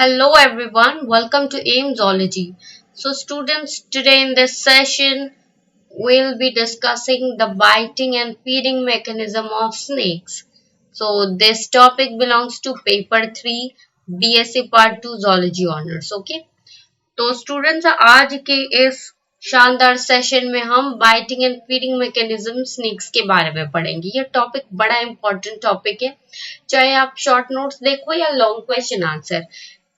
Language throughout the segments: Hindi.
Hello everyone, welcome to AIM Zoology. So students, today in this session, we'll be discussing the biting and feeding mechanism of snakes. So this topic belongs to paper 3, BSc Part 2 Zoology Honors, okay? तो स्टूडेंट्स आज के इस शानदार सेशन में हम biting and feeding mechanism snakes के बारे में पढ़ेंगे। ये टॉपिक बड़ा इंपॉर्टेंट टॉपिक है, चाहे आप शॉर्ट नोट्स देखो या लॉन्ग क्वेश्चन आंसर,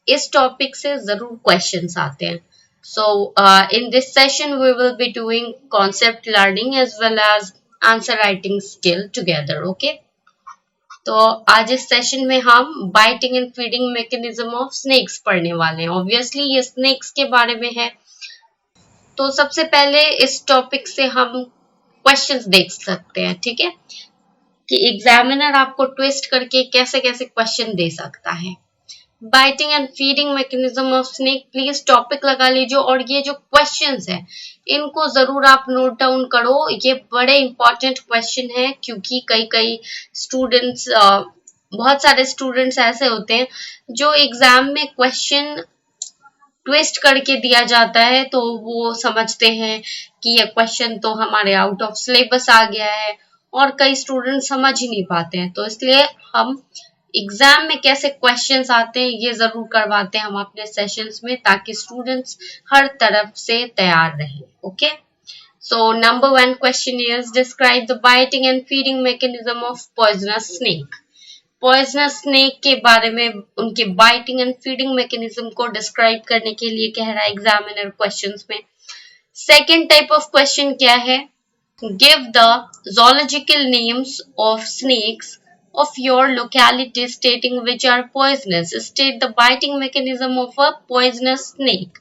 इस टॉपिक से जरूर क्वेश्चंस आते हैं। So in this session we will be doing concept learning as well as answer writing skill together, okay? तो आज इस सेशन में हम biting and feeding mechanism of snakes पढ़ने वाले हैं। ऑब्वियसली ये स्नेक्स के बारे में है, तो सबसे पहले इस टॉपिक से हम क्वेश्चंस देख सकते हैं, ठीक है, कि एग्जामिनर आपको ट्विस्ट करके कैसे कैसे क्वेश्चन दे सकता है। Biting and feeding mechanism of snake, please topic लगा लीजिए और ये जो क्वेश्चंस है इनको जरूर आप नोट डाउन करो। ये बड़े इंपॉर्टेंट क्वेश्चन है क्योंकि कई स्टूडेंट्स, बहुत सारे स्टूडेंट्स ऐसे होते हैं जो एग्जाम में क्वेश्चन ट्विस्ट करके दिया जाता है तो वो समझते हैं कि ये क्वेश्चन तो हमारे आउट ऑफ सिलेबस आ गया है, और कई स्टूडेंट समझ ही नहीं पाते हैं। तो इसलिए हम एग्जाम में कैसे क्वेश्चंस आते हैं ये जरूर करवाते हैं हम अपने सेशंस में, ताकि स्टूडेंट्स हर तरफ से तैयार रहें, okay? So number 1 question is describe the biting and feeding mechanism of poisonous snake. Poisonous snake के बारे में, उनके बाइटिंग एंड फीडिंग मैकेनिज्म को डिस्क्राइब करने के लिए कह रहा है एग्जामिनर क्वेश्चंस में। सेकेंड टाइप ऑफ क्वेश्चन क्या है, give the zoological names of snakes of your locality stating which are poisonous. State the biting mechanism of a poisonous snake.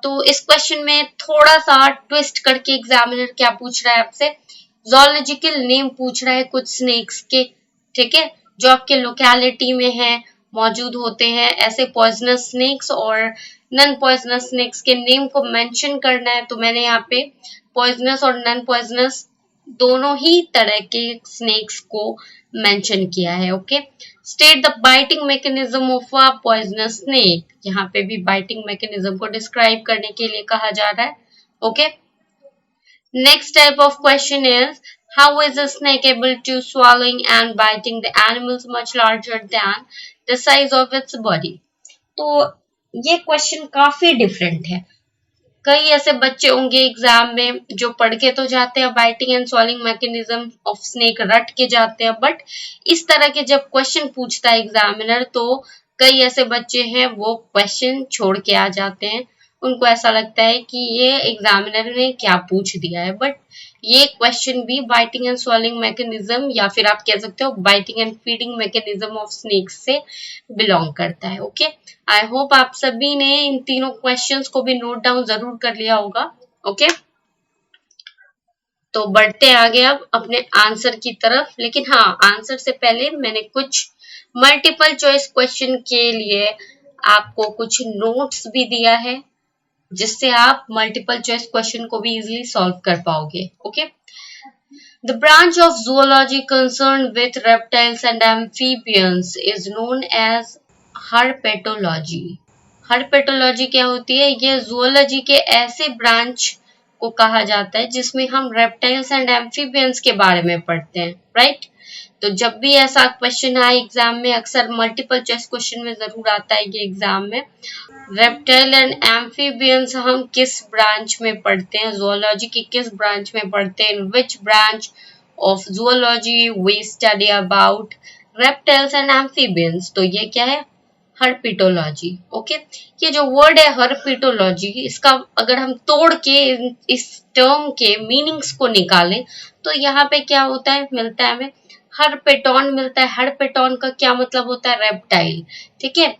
तो इस क्वेश्चन में थोड़ा सा ट्विस्ट करके एग्जामिनर क्या पूछ रहा है आपसे, zoological नेम पूछ रहा है कुछ स्नेक्स के, ठीक है, जो आपके लोकेलिटी में है, मौजूद होते हैं, ऐसे पॉइजनस स्नेक्स और नॉन पॉइजनस स्नेक्स के नेम को मेंशन करना है। तो मैंने यहाँ पे पॉइजनस और नॉन पॉइजनस दोनों ही तरह के स्नेक्स को मेंशन किया है, okay? State the biting mechanism of a poisonous snake, यहाँ पे भी बाइटिंग मैकेनिज्म को डिस्क्राइब करने के लिए कहा जा रहा है, okay? Next type of question is, how is a snake able to swallowing and biting the animals much larger than the size of its body? तो ये क्वेश्चन काफी डिफरेंट है। कई ऐसे बच्चे होंगे एग्जाम में जो पढ़ के तो जाते हैं biting and swallowing mechanism of snake, रट के जाते हैं, बट इस तरह के जब क्वेश्चन पूछता है एग्जामिनर तो कई ऐसे बच्चे हैं वो क्वेश्चन छोड़ के आ जाते हैं। उनको ऐसा लगता है कि ये एग्जामिनर ने क्या पूछ दिया है, बट ये क्वेश्चन भी बाइटिंग एंड स्वॉलिंग मैकेनिज्म या फिर आप कह सकते हो biting and feeding mechanism of snacks से बिलोंग करता है, ओके? आई होप आप सभी ने इन तीनों क्वेश्चंस को भी नोट डाउन जरूर कर लिया होगा, ओके? तो बढ़ते आगे अब अपने आंसर की तरफ, लेकिन हाँ, आंसर से पहले मैंने कुछ मल्टीपल चॉइस क्वेश्चन के लिए आपको कुछ नोट्स भी दिया है जिससे आप मल्टीपल चॉइस क्वेश्चन को भी इजीली सॉल्व कर पाओगे, okay? The branch of zoology concerned with reptiles and amphibians is known as herpetology. herpetology क्या होती है? ये zoology के ऐसे ब्रांच को कहा जाता है जिसमें हम reptiles and amphibians के बारे में पढ़ते हैं, राइट? तो जब भी ऐसा क्वेश्चन आए एग्जाम में, अक्सर मल्टीपल चॉइस क्वेश्चन में जरूर आता है ये एग्जाम में, रेप्टाइल एंड एम्फीबियंस हम किस ब्रांच में पढ़ते हैं, जूलॉजी की किस ब्रांच में पढ़ते हैं, which branch of zoology we study about reptiles and amphibians, तो ये क्या है? Herpetology, okay? ये जो वर्ड है हर्पिटोलॉजी, इसका अगर हम तोड़ के इस टर्म के मीनिंग्स को निकालें तो यहाँ पे क्या होता है, मिलता है हमें हर्पेटॉन मिलता है। हर्पेटॉन का क्या मतलब होता है? रेप्टाइल, ठीक है?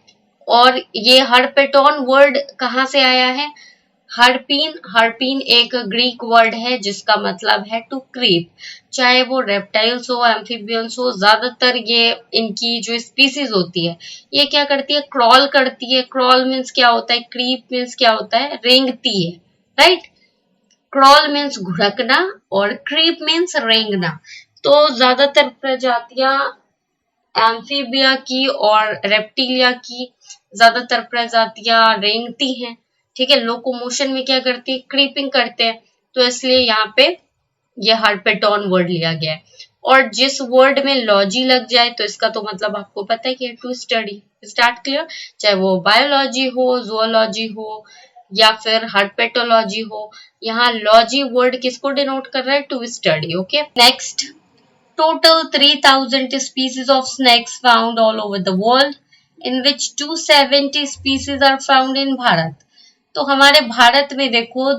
और ये हर्पेटॉन वर्ड कहाँ से आया है? हर्पीन, हर्पीन एक ग्रीक वर्ड है जिसका मतलब है टू क्रीप। चाहे वो रेप्टाइल्स हो, एम्फीबियंस हो, ज्यादातर ये इनकी जो स्पीसीज होती है ये क्या करती है? क्रॉल करती है। क्रॉल मीन्स क्या होता है? क्रीप मीन्स क्या होता है? रेंगती है, राइट? क्रॉल मीन्स घुड़कना और क्रीप मीन्स रेंगना। तो ज्यादातर प्रजातियां एम्फीबिया की और रेप्टिलिया की ज्यादातर प्रजातियां रेंगती हैं, ठीक है, लोकोमोशन में क्या करती है, क्रीपिंग करते हैं, तो इसलिए यहाँ पे ये हार्पेटोन वर्ड लिया गया है। और जिस वर्ड में लॉजी लग जाए तो इसका तो मतलब आपको पता है कि टू स्टडी, स्टार्ट क्लियर, चाहे वो बायोलॉजी हो, जूलॉजी हो या फिर हार्पेटोलॉजी हो, यहाँ लॉजी वर्ड किसको डिनोट कर रहा है, to study. Okay, next, total 3000 species of snakes found all over the world, in which 270 species are found in Bharat. तो हमारे भारत में देखो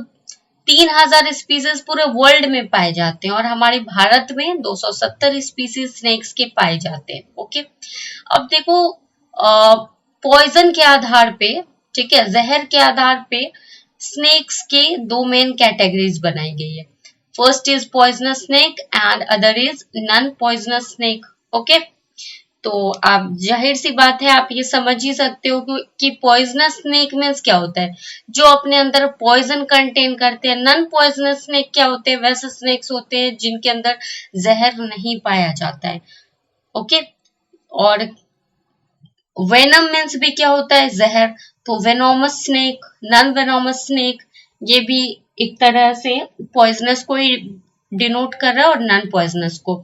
3000 स्पीसीज पूरे वर्ल्ड में पाए जाते हैं और हमारे भारत में 270 स्पीसीज स्नेक्स के पाए जाते हैं। ओके, अब देखो पॉइजन के आधार पे, ठीक है, जहर के आधार पे स्नेक्स के दो मेन कैटेगरीज बनाई गई है। First is poisonous snake and other is non poisonous snake. Okay, तो आप जाहिर सी बात है आप ये समझ ही सकते हो कि पॉइजनस स्नेक मीन्स क्या होता है, जो अपने अंदर पॉइजन कंटेन करते हैं। नॉन पॉइजनस स्नेक क्या होते हैं, वैसे स्नेक्स होते हैं जिनके अंदर जहर नहीं पाया जाता है। ओके, और वेनम मीन्स भी क्या होता है, जहर, तो वेनोमस स्नेक, नॉन वेनोमस स्नेक, ये भी एक तरह से पॉइजनस को ही डिनोट कर रहा है और नॉन पॉइजनस को।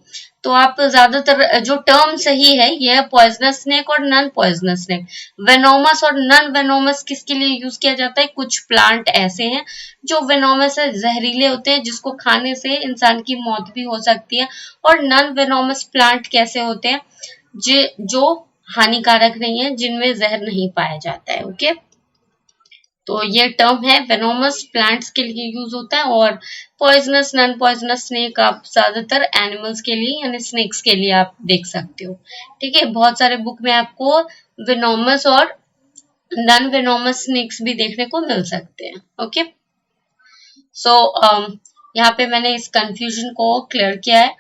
तो आप ज्यादातर जो टर्म सही है ये है पॉइजनस स्नेक और नॉन पॉइजनस स्नेक। वेनोमस और नॉन वेनोमस किसके लिए यूज किया जाता है, कुछ प्लांट ऐसे हैं जो वेनोमस है, जहरीले होते हैं, जिसको खाने से इंसान की मौत भी हो सकती है। और नॉन वेनोमस प्लांट कैसे होते हैं, जो हानिकारक नहीं है, जिनमें जहर नहीं पाया जाता है। ओके, तो ये टर्म है वेनोमस प्लांट्स के लिए यूज होता है, और पॉइजनस नॉन पॉइजनस स्नेक आप ज्यादातर एनिमल्स के लिए यानी स्नेक्स के लिए आप देख सकते हो। ठीक है, बहुत सारे बुक में आपको वेनोमस और नॉन वेनोमस स्नेक्स भी देखने को मिल सकते हैं। ओके, सो यहाँ पे मैंने इस कंफ्यूजन को क्लियर किया है।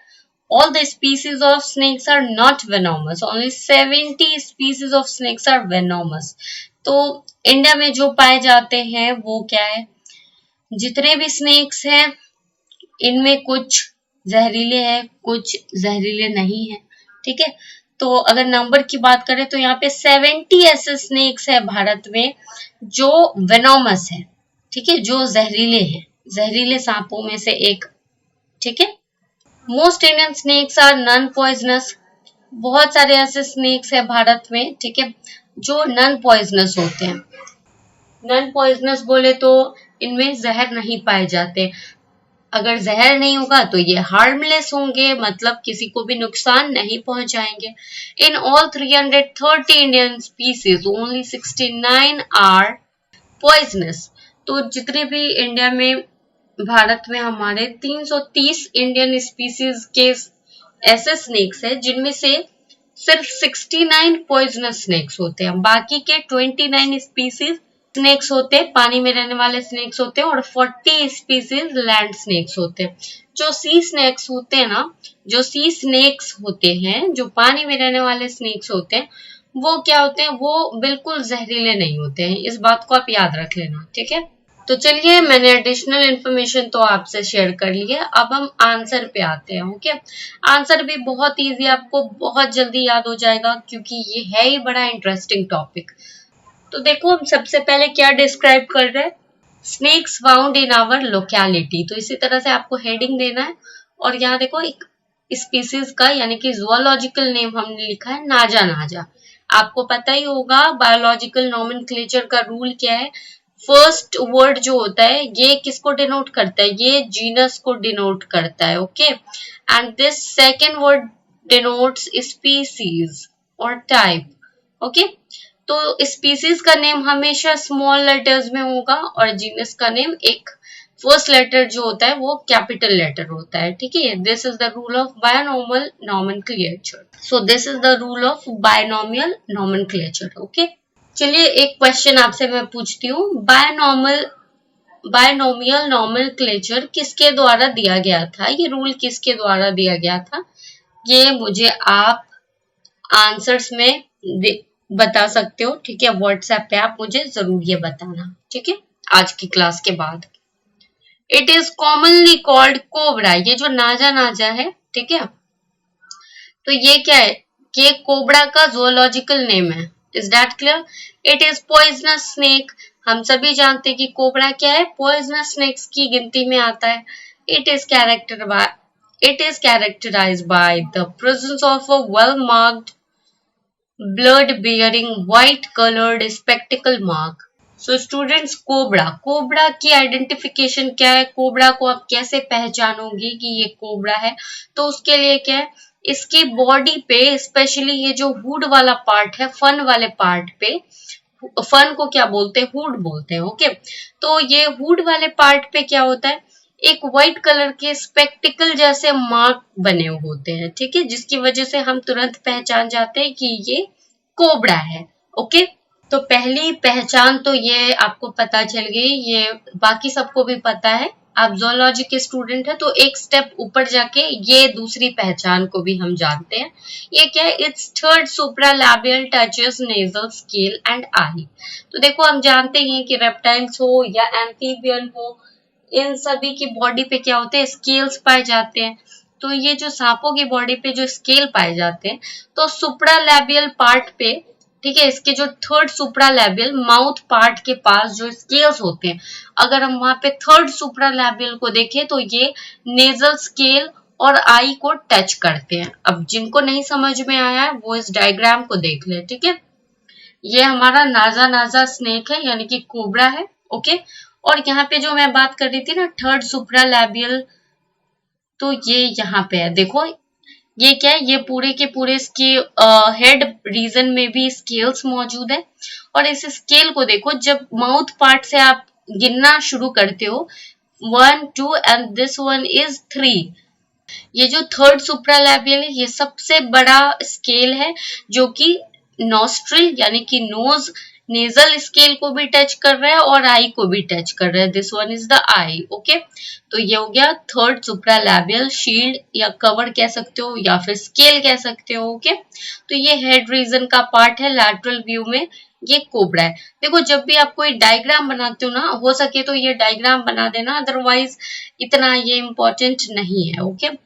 All the species of snakes are not venomous. Only 70 species of snakes are venomous. तो इंडिया में जो पाए जाते हैं वो क्या है, जितने भी स्नेक्स हैं इनमें कुछ जहरीले हैं, कुछ जहरीले नहीं है। ठीक है, तो अगर नंबर की बात करें तो यहाँ पे 70 ऐसे स्नेक्स है भारत में जो वेनोमस है। ठीक है, जो जहरीले हैं, जहरीले सांपों में से एक। ठीक है, most Indian snakes are non poisonous. बहुत सारे ऐसे स्नेक्स है भारत में, ठीक है, जो नॉन पॉइजनस होते हैं। नॉन पॉइजनस बोले तो इनमें जहर नहीं पाए जाते। अगर जहर नहीं होगा तो ये हार्मलेस होंगे, मतलब किसी को भी नुकसान नहीं पहुंचाएंगे। In all 330 Indian species only 69 are poisonous. तो जितने भी इंडिया में, भारत में हमारे 330 इंडियन स्पीसीज के ऐसे स्नेक्स है जिनमें से सिर्फ 69 पॉइजनस स्नेक्स होते हैं। बाकी के 29 स्पीसीज स्नेक्स होते हैं, पानी में रहने वाले स्नेक्स होते हैं, और 40 स्पीसीज लैंड स्नेक्स होते हैं। जो सी स्नेक्स होते हैं ना, जो सी स्नेक्स होते हैं, जो पानी में रहने वाले स्नेक्स होते हैं, वो क्या होते हैं, वो बिल्कुल जहरीले नहीं होते हैं। इस बात को आप याद रख लेना। ठीक है, तो चलिए मैंने एडिशनल इन्फॉर्मेशन तो आपसे शेयर कर ली है, अब हम आंसर पे आते हैं। ओके, आंसर भी बहुत इजी, आपको बहुत जल्दी याद हो जाएगा क्योंकि ये है ही बड़ा इंटरेस्टिंग टॉपिक। तो देखो हम सबसे पहले क्या डिस्क्राइब कर रहे हैं, snakes found in our locality. तो इसी तरह से आपको हेडिंग देना है, और यहाँ देखो एक स्पीसीज का यानी कि जूलॉजिकल नेम हमने लिखा है नाजा नाजा। आपको पता ही होगा बायोलॉजिकल नोमेनक्लेचर का रूल क्या है। फर्स्ट वर्ड जो होता है ये किसको डिनोट करता है, ये जीनस को डिनोट करता है। Okay, and this second word denotes species और टाइप। ओके, तो स्पीसीज का नेम हमेशा स्मॉल लेटर्स में होगा और जीनस का नेम एक फर्स्ट लेटर जो होता है वो कैपिटल लेटर होता है। ठीक है, this is the rule of binormal nomenclature. So this is the rule of binomial nomenclature. Okay, चलिए एक क्वेश्चन आपसे मैं पूछती हूँ, बायनोमियल नोमेनक्लेचर किसके द्वारा दिया गया था, ये रूल किसके द्वारा दिया गया था, ये मुझे आप आंसर्स में बता सकते हो। ठीक है, व्हाट्सएप पे आप मुझे जरूर ये बताना। ठीक है, आज की क्लास के बाद। It is commonly called cobra, ये जो नाजा नाजा है, ठीक है, तो ये क्या है, ये कोबरा का जूलॉजिकल नेम है। Is that clear? It is poisonous snake. हम सभी जानते हैं कि कोबरा क्या है, पॉइजनस स्नेक्स की गिनती में आता है। It is characterized by the presence of a well marked blood bearing white colored spectacle mark. So students, cobra की आइडेंटिफिकेशन क्या है, कोबरा को आप कैसे पहचानोगे कि ये कोबरा है? तो उसके लिए क्या है, इसकी बॉडी पे स्पेशली ये जो हुड वाला पार्ट है, फन वाले पार्ट पे, फन को क्या बोलते हैं, हुड बोलते हैं, ओके। तो ये हुड वाले पार्ट पे क्या होता है, एक व्हाइट कलर के स्पेक्टिकल जैसे मार्क बने होते हैं, ठीक है, जिसकी वजह से हम तुरंत पहचान जाते हैं कि ये कोबरा है, ओके। तो पहली पहचान तो ये आपको पता चल गई, ये बाकी सबको भी पता है। आप जोलॉजी के स्टूडेंट है तो एक स्टेप ऊपर जाके ये दूसरी पहचान को भी हम जानते हैं। ये क्या है, it's third supralabial touches nasal scale and eye. तो देखो हम जानते हैं कि रेप्टाइल्स हो या एम्फीबियन हो, इन सभी की बॉडी पे क्या होते हैं, स्केल्स पाए जाते हैं। तो ये जो सांपों की बॉडी पे जो स्केल पाए जाते हैं, तो सुप्रालैबियल पार्ट पे, ठीक है, इसके जो थर्ड सुप्रालैबियल माउथ पार्ट के पास जो स्केल्स होते हैं, अगर हम वहां पे थर्ड सुप्रालैबियल को देखें तो ये नेजल स्केल और आई को टच करते हैं। अब जिनको नहीं समझ में आया है वो इस डायग्राम को देख ले, ठीक है। ये हमारा नाजा स्नेक है, यानी कि कोबरा है, ओके। और यहाँ पे जो मैं बात कर रही थी ना, थर्ड सुप्रालैबियल, तो ये यहाँ पे है, देखो ये क्या है, ये पूरे के पूरे इसके हेड रीजन में भी स्केल्स मौजूद है। और इस स्केल को देखो, जब माउथ पार्ट से आप गिनना शुरू करते हो, 1 2 एंड दिस वन इज 3, ये जो थर्ड सुप्रालैबियल है ये सबसे बड़ा स्केल है, जो कि नॉस्ट्रिल यानी कि नोज नेजल स्केल को भी टच कर रहा है और आई को भी टच कर रहा है। This one is the I, okay. तो ये हो गया थर्ड सुप्रालैबियल शील्ड, या कवर कह सकते हो या फिर स्केल कह सकते हो, ओके। तो ये हेड रीजन का पार्ट है, लैटरल व्यू में ये कोबरा है। देखो जब भी आप कोई डायग्राम बनाते हो ना, हो सके तो ये डायग्राम बना देना, अदरवाइज इतना ये इम्पोर्टेंट नहीं है, ओके।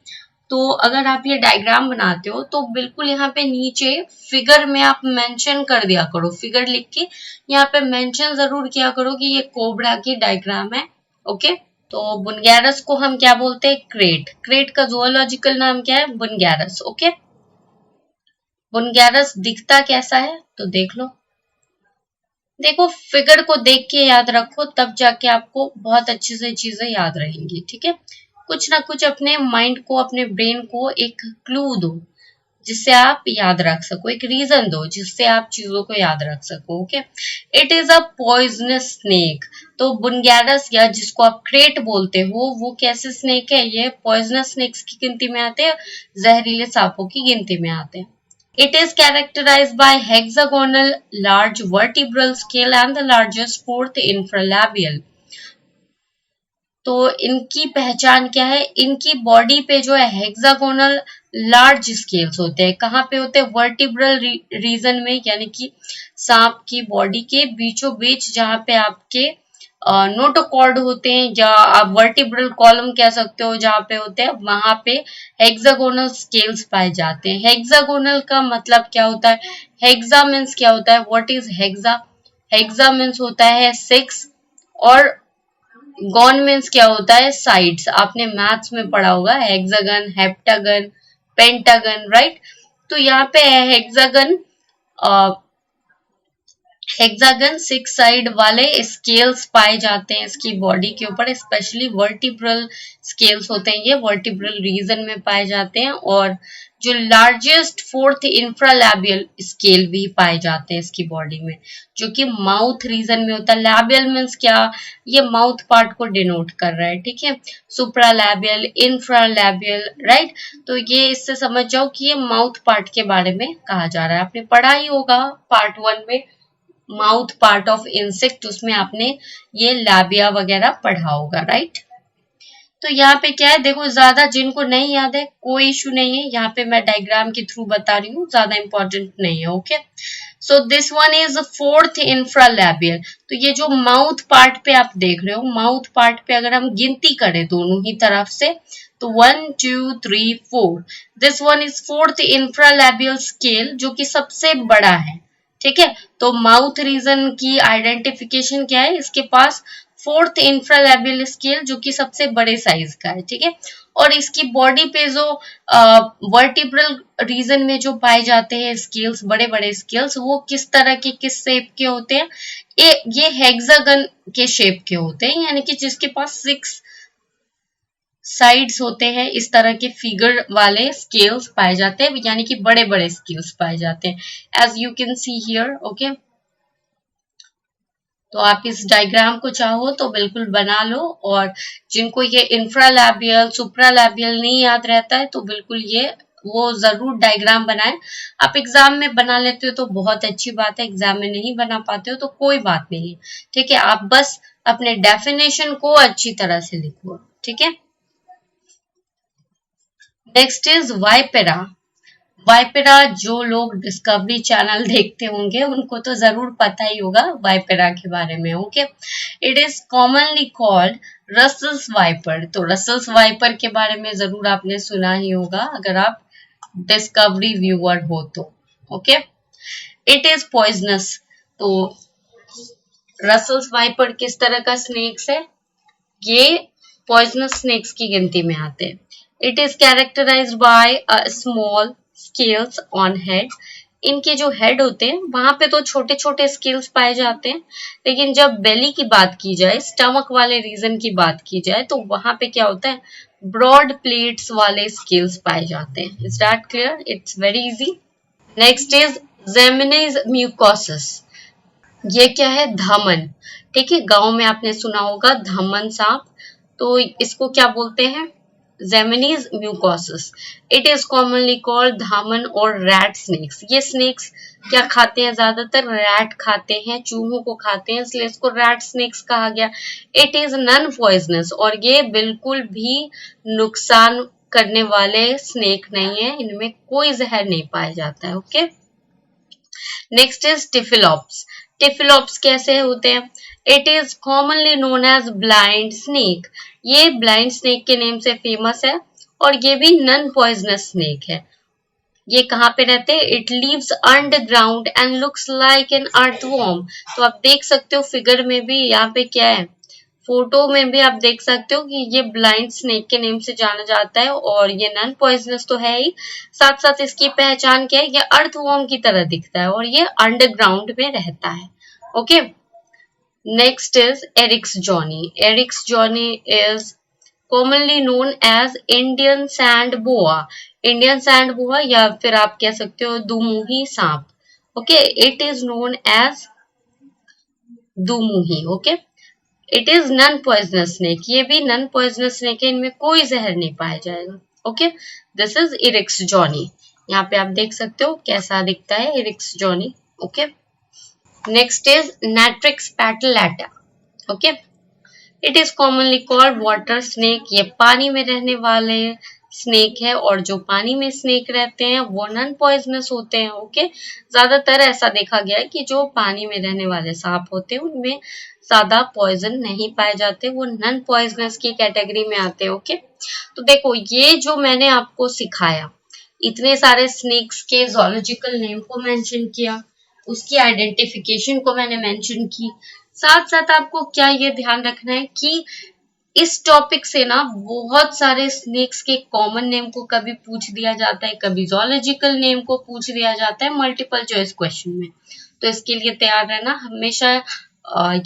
तो अगर आप ये डायग्राम बनाते हो तो बिल्कुल यहाँ पे नीचे फिगर में आप मेंशन कर दिया करो, फिगर लिख के यहाँ पे मेंशन जरूर किया करो कि ये कोबरा की डायग्राम है, ओके। तो बुनगैरस को हम क्या बोलते हैं, क्रेट। क्रेट का जूलॉजिकल नाम क्या है, बुनगैरस, ओके। बुनगैरस दिखता कैसा है तो देख लो, देखो फिगर को देख के याद रखो, तब जाके आपको बहुत अच्छे से चीजें याद रहेंगी, ठीक है। कुछ ना कुछ अपने माइंड को, अपने ब्रेन को एक क्लू दो जिससे आप याद रख सको, एक रीजन दो जिससे आप चीजों को याद रख सको, okay. It is a poisonous snake. तो बुनगैरस या जिसको आप क्रेट बोलते हो, वो कैसे स्नेक है, ये पॉइजनस स्नेक्स की गिनती में आते हैं, जहरीले सांपों की गिनती में आते हैं। It is characterized by hexagonal large vertebral scale and the largest fourth infralabial. तो इनकी पहचान क्या है, इनकी बॉडी पे जो है हेक्सागोनल लार्ज स्केल्स होते हैं। कहाँ पे होते हैं, वर्टिब्रल रीजन में, यानी कि सांप की बॉडी के बीचों बीच, जहाँ पे आपके नोटोकॉर्ड होते हैं, या आप वर्टिब्रल कॉलम कह सकते हो, जहाँ पे होते हैं वहां पे हेक्सागोनल स्केल्स पाए जाते हैं। हेक्सागोनल का मतलब क्या होता है, हेक्सा मीन्स क्या होता है, what is hexa? Hexa means होता है 6, और गॉन मीन्स क्या होता है, साइड्स। आपने मैथ्स में पढ़ा होगा, हेक्सागन, हेप्टागन, पेंटागन, राइट। तो यहाँ पे है हेक्सागन, हेक्सागन 6 साइड वाले स्केल्स पाए जाते हैं इसकी बॉडी के ऊपर, स्पेशली वर्टिब्रल स्केल्स होते हैं, ये वर्टिब्रल रीजन में पाए जाते हैं। और जो लार्जेस्ट फोर्थ इंफ्रालैबियल स्केल भी पाए जाते हैं इसकी बॉडी में, जो कि माउथ रीजन में होता है। लैबियल मीन्स क्या, ये माउथ पार्ट को डिनोट कर रहा है, ठीक है। सुप्रालैबियल, इंफ्रालैबियल, राइट। तो ये इससे समझ जाओ कि ये माउथ पार्ट के बारे में कहा जा रहा है। आपने पढ़ा ही होगा पार्ट 1 में, माउथ पार्ट ऑफ इंसेक्ट, उसमें आपने ये लैबिया वगैरह पढ़ा होगा, राइट। तो यहाँ पे क्या है, देखो ज्यादा जिनको नहीं याद है कोई इशू नहीं है, यहाँ पे मैं डायग्राम के थ्रू बता रही हूँ, ज्यादा इंपॉर्टेंट नहीं है, okay. So this one is fourth infralabial. तो ये जो माउथ पार्ट पे आप देख रहे हो, माउथ पार्ट पे अगर हम गिनती करें दोनों ही तरफ से, तो 1 2 3 4, this one is fourth infralabial scale, जो कि सबसे बड़ा है, ठीक है, तो माउथ रीजन की आइडेंटिफिकेशन क्या है, इसके पास फोर्थ इंफ्रालैबियल स्केल जो कि सबसे बड़े साइज का है, ठीक है। और इसकी बॉडी पे जो वर्टिब्रल रीजन में जो पाए जाते हैं स्केल्स, बड़े बड़े स्केल्स, वो किस तरह के, किस शेप के होते हैं, ये हेक्सागन के शेप के होते हैं, यानी कि जिसके पास 6 साइड्स होते हैं, इस तरह के फिगर वाले स्केल्स पाए जाते हैं, यानी कि बड़े बड़े स्केल्स पाए जाते हैं, as you can see here. Okay, तो आप इस डायग्राम को चाहो तो बिल्कुल बना लो, और जिनको ये इंफ्रालैबियल सुप्रालैबियल नहीं याद रहता है तो बिल्कुल ये वो जरूर डायग्राम बनाए। आप एग्जाम में बना लेते हो तो बहुत अच्छी बात है, एग्जाम में नहीं बना पाते हो तो कोई बात नहीं है, ठीक है। आप बस अपने डेफिनेशन को अच्छी तरह से लिखो, ठीक है। Next is Vipera. वाइपेरा, जो लोग डिस्कवरी चैनल देखते होंगे उनको तो जरूर पता ही होगा वाइपेरा के बारे में। Okay, it is commonly called Russell's wiper. तो रसल्स वाइपर के बारे में जरूर आपने सुना ही होगा अगर आप डिस्कवरी व्यूअर हो तो। Okay, it is poisonous. तो रसल्स वाइपर किस तरह का स्नेक्स है, ये पॉइजनस स्नेक्स की गिनती में आते हैं। It is characterised by a small scales on head. इनके जो हेड होते हैं वहां पे तो छोटे छोटे स्केल्स पाए जाते हैं, लेकिन जब बेली की बात की जाए, स्टमक वाले रीजन की बात की जाए, तो वहां पे क्या होता है, ब्रॉड प्लेट्स वाले स्केल्स पाए जाते हैं। Is that clear? It's very easy. Next is जेमिनीज म्यूकोसिस। ये क्या है, धमन, ठीक है। गांव में आपने सुना होगा धमन सांप, तो इसको क्या बोलते हैं, जेमिनीज म्यूकोसिस। इट इज कॉमनली कॉल्ड धामन और रैट स्नेक्स। ये स्नेक्स क्या खाते हैं, ज्यादातर रैट खाते हैं, चूहों को खाते हैं, इसलिए इसको रैट स्नेक्स कहा गया। इट इज नॉन पॉइजनस, और ये बिल्कुल भी नुकसान करने वाले स्नेक नहीं है, इनमें कोई जहर नहीं पाया जाता है। Okay, next is Typhlops. Typhlops कैसे होते हैं, it is commonly known as blind snake. ये ब्लाइंड स्नेक के नेम से फेमस है, और ये भी नॉन पॉइजनस स्नेक है। ये कहाँ पे रहते हैं, it lives underground and looks like an earthworm. तो आप देख सकते हो फिगर में भी, यहाँ पे क्या है, फोटो में भी आप देख सकते हो कि ये ब्लाइंड स्नेक के नेम से जाना जाता है, और ये नॉन पॉइजनस तो है ही, साथ साथ इसकी पहचान क्या है, ये अर्थवॉर्म की तरह दिखता है, और ये अंडरग्राउंड में रहता है। Okay, next is Eryx johnii. Eryx johnii is commonly known as Indian sand boa. Indian sand boa, या फिर आप कह सकते हो दुमुही सांप। Okay, it is known as dumuhi. Okay, it is non poisonous snake. ये भी नॉन पॉइजनस स्नेक है, इनमें कोई जहर नहीं पाया जाएगा। Okay, this is Eryx johnii. यहाँ पे आप देख सकते हो कैसा दिखता है Eryx johnii. Okay, next is Natrix patellata. Okay, it is commonly called water snake. ये पानी में रहने वाले स्नेक है, और जो पानी में स्नेक रहते हैं वो नॉन पॉइजनस होते हैं। ओके, ज्यादातर ऐसा देखा गया है कि जो पानी में रहने वाले सांप होते हैं उनमें ज्यादा पॉइजन नहीं पाए जाते, वो नॉन पॉइजनस की कैटेगरी में आते हैं। ओके, तो देखो ये जो मैंने आपको सिखाया, इतने सारे स्नेक्स के जोलॉजिकल नेम को मेंशन किया, उसकी आइडेंटिफिकेशन को मैंने मेंशन की, साथ साथ आपको क्या ये ध्यान रखना है कि इस टॉपिक से ना बहुत सारे स्नेक्स के कॉमन नेम को कभी पूछ दिया जाता है, कभी जोलॉजिकल नेम को पूछ दिया जाता है मल्टीपल चॉइस क्वेश्चन में। तो इसके लिए तैयार रहना, हमेशा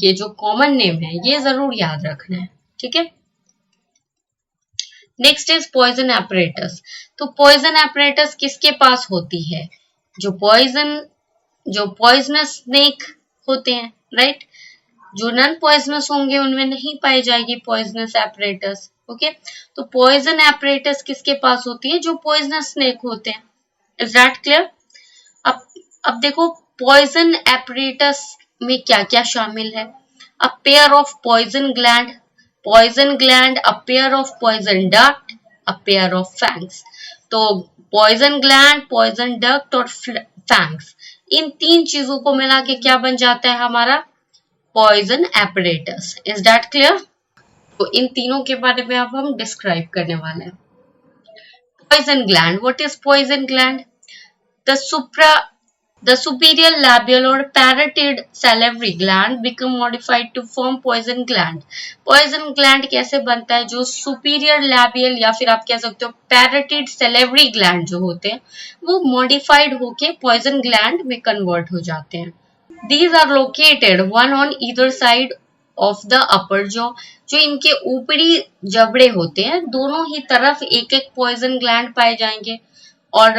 ये जो कॉमन नेम है ये जरूर याद रखना है, ठीक है। Next is poison apparatus. तो पॉइजन एपरेटस किसके पास होती है, जो पॉइजनस स्नेक होते हैं, राइट। जो नॉन पॉइजनस होंगे उनमें नहीं पाई जाएगी पॉइजनस एपरेटस। ओके, तो पॉइजन एपरेटस किसके पास होती है, जो पॉइजनस स्नेक होते हैं। Is that clear? अब अब देखो पॉइजन एपरेटस में क्या क्या शामिल है, a pair of poison gland, a pair of poison duct, a pair of fangs. तो पॉइजन ग्लैंड, पॉइजन डक्ट और फैंग्स, इन तीन चीजों को मिला के क्या बन जाता है हमारा poison apparatus. Is that clear? तो इन तीनों के बारे में अब हम डिस्क्राइब करने वाले हैं। Poison gland, what is poison gland? The The superior labial or parotid salivary gland become modified to form poison gland. Poison gland कैसे बनता है? जो superior labial या फिर आप कह सकते हो parotid salivary gland जो होते हैं वो modified होके poison gland में convert हो जाते हैं. These are located one on either side of the upper jaw. जो इनके ऊपरी जबड़े होते हैं दोनों ही तरफ एक एक पॉइजन ग्लैंड पाए जाएंगे और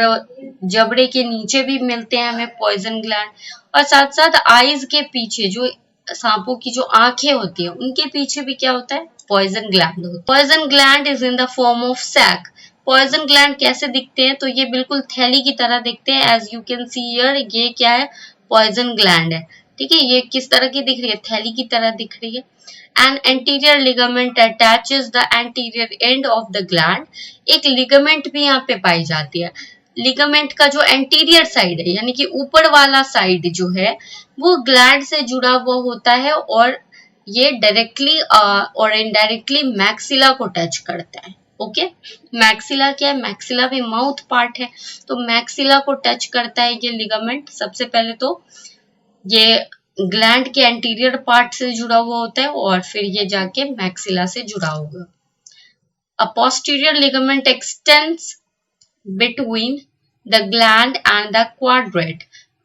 जबड़े के नीचे भी मिलते हैं हमें पॉइजन ग्लैंड और साथ साथ आईज के पीछे जो सांपों की जो आंखें होती है उनके पीछे भी क्या होता है? पॉइजन ग्लैंड होता है. Poison gland is in the form of sac. Poison gland कैसे दिखते हैं? तो ये बिल्कुल थैली की तरह दिखते हैं. As you can see here ये क्या है? पॉइजन ग्लैंड है. ठीक है, ये किस तरह की दिख रही है? थैली की तरह दिख रही है. An anterior ligament attaches the anterior end of the gland. एक लिगामेंट भी यहाँ पे पाई जाती है. लिगामेंट का जो एंटीरियर साइड है यानी कि ऊपर वाला साइड जो है वो ग्लैंड से जुड़ा हुआ होता है और ये डायरेक्टली और इनडायरेक्टली मैक्सिला को टच करता है. ओके, मैक्सिला क्या है? मैक्सिला भी माउथ पार्ट है तो मैक्सिला को टच करता है ये लिगामेंट. सबसे पहले तो ये ग्लैंड के एंटीरियर पार्ट से जुड़ा हुआ होता है और फिर ये जाके मैक्सिला से जुड़ा होगा. A posterior ligament extends between the gland and the quadrate.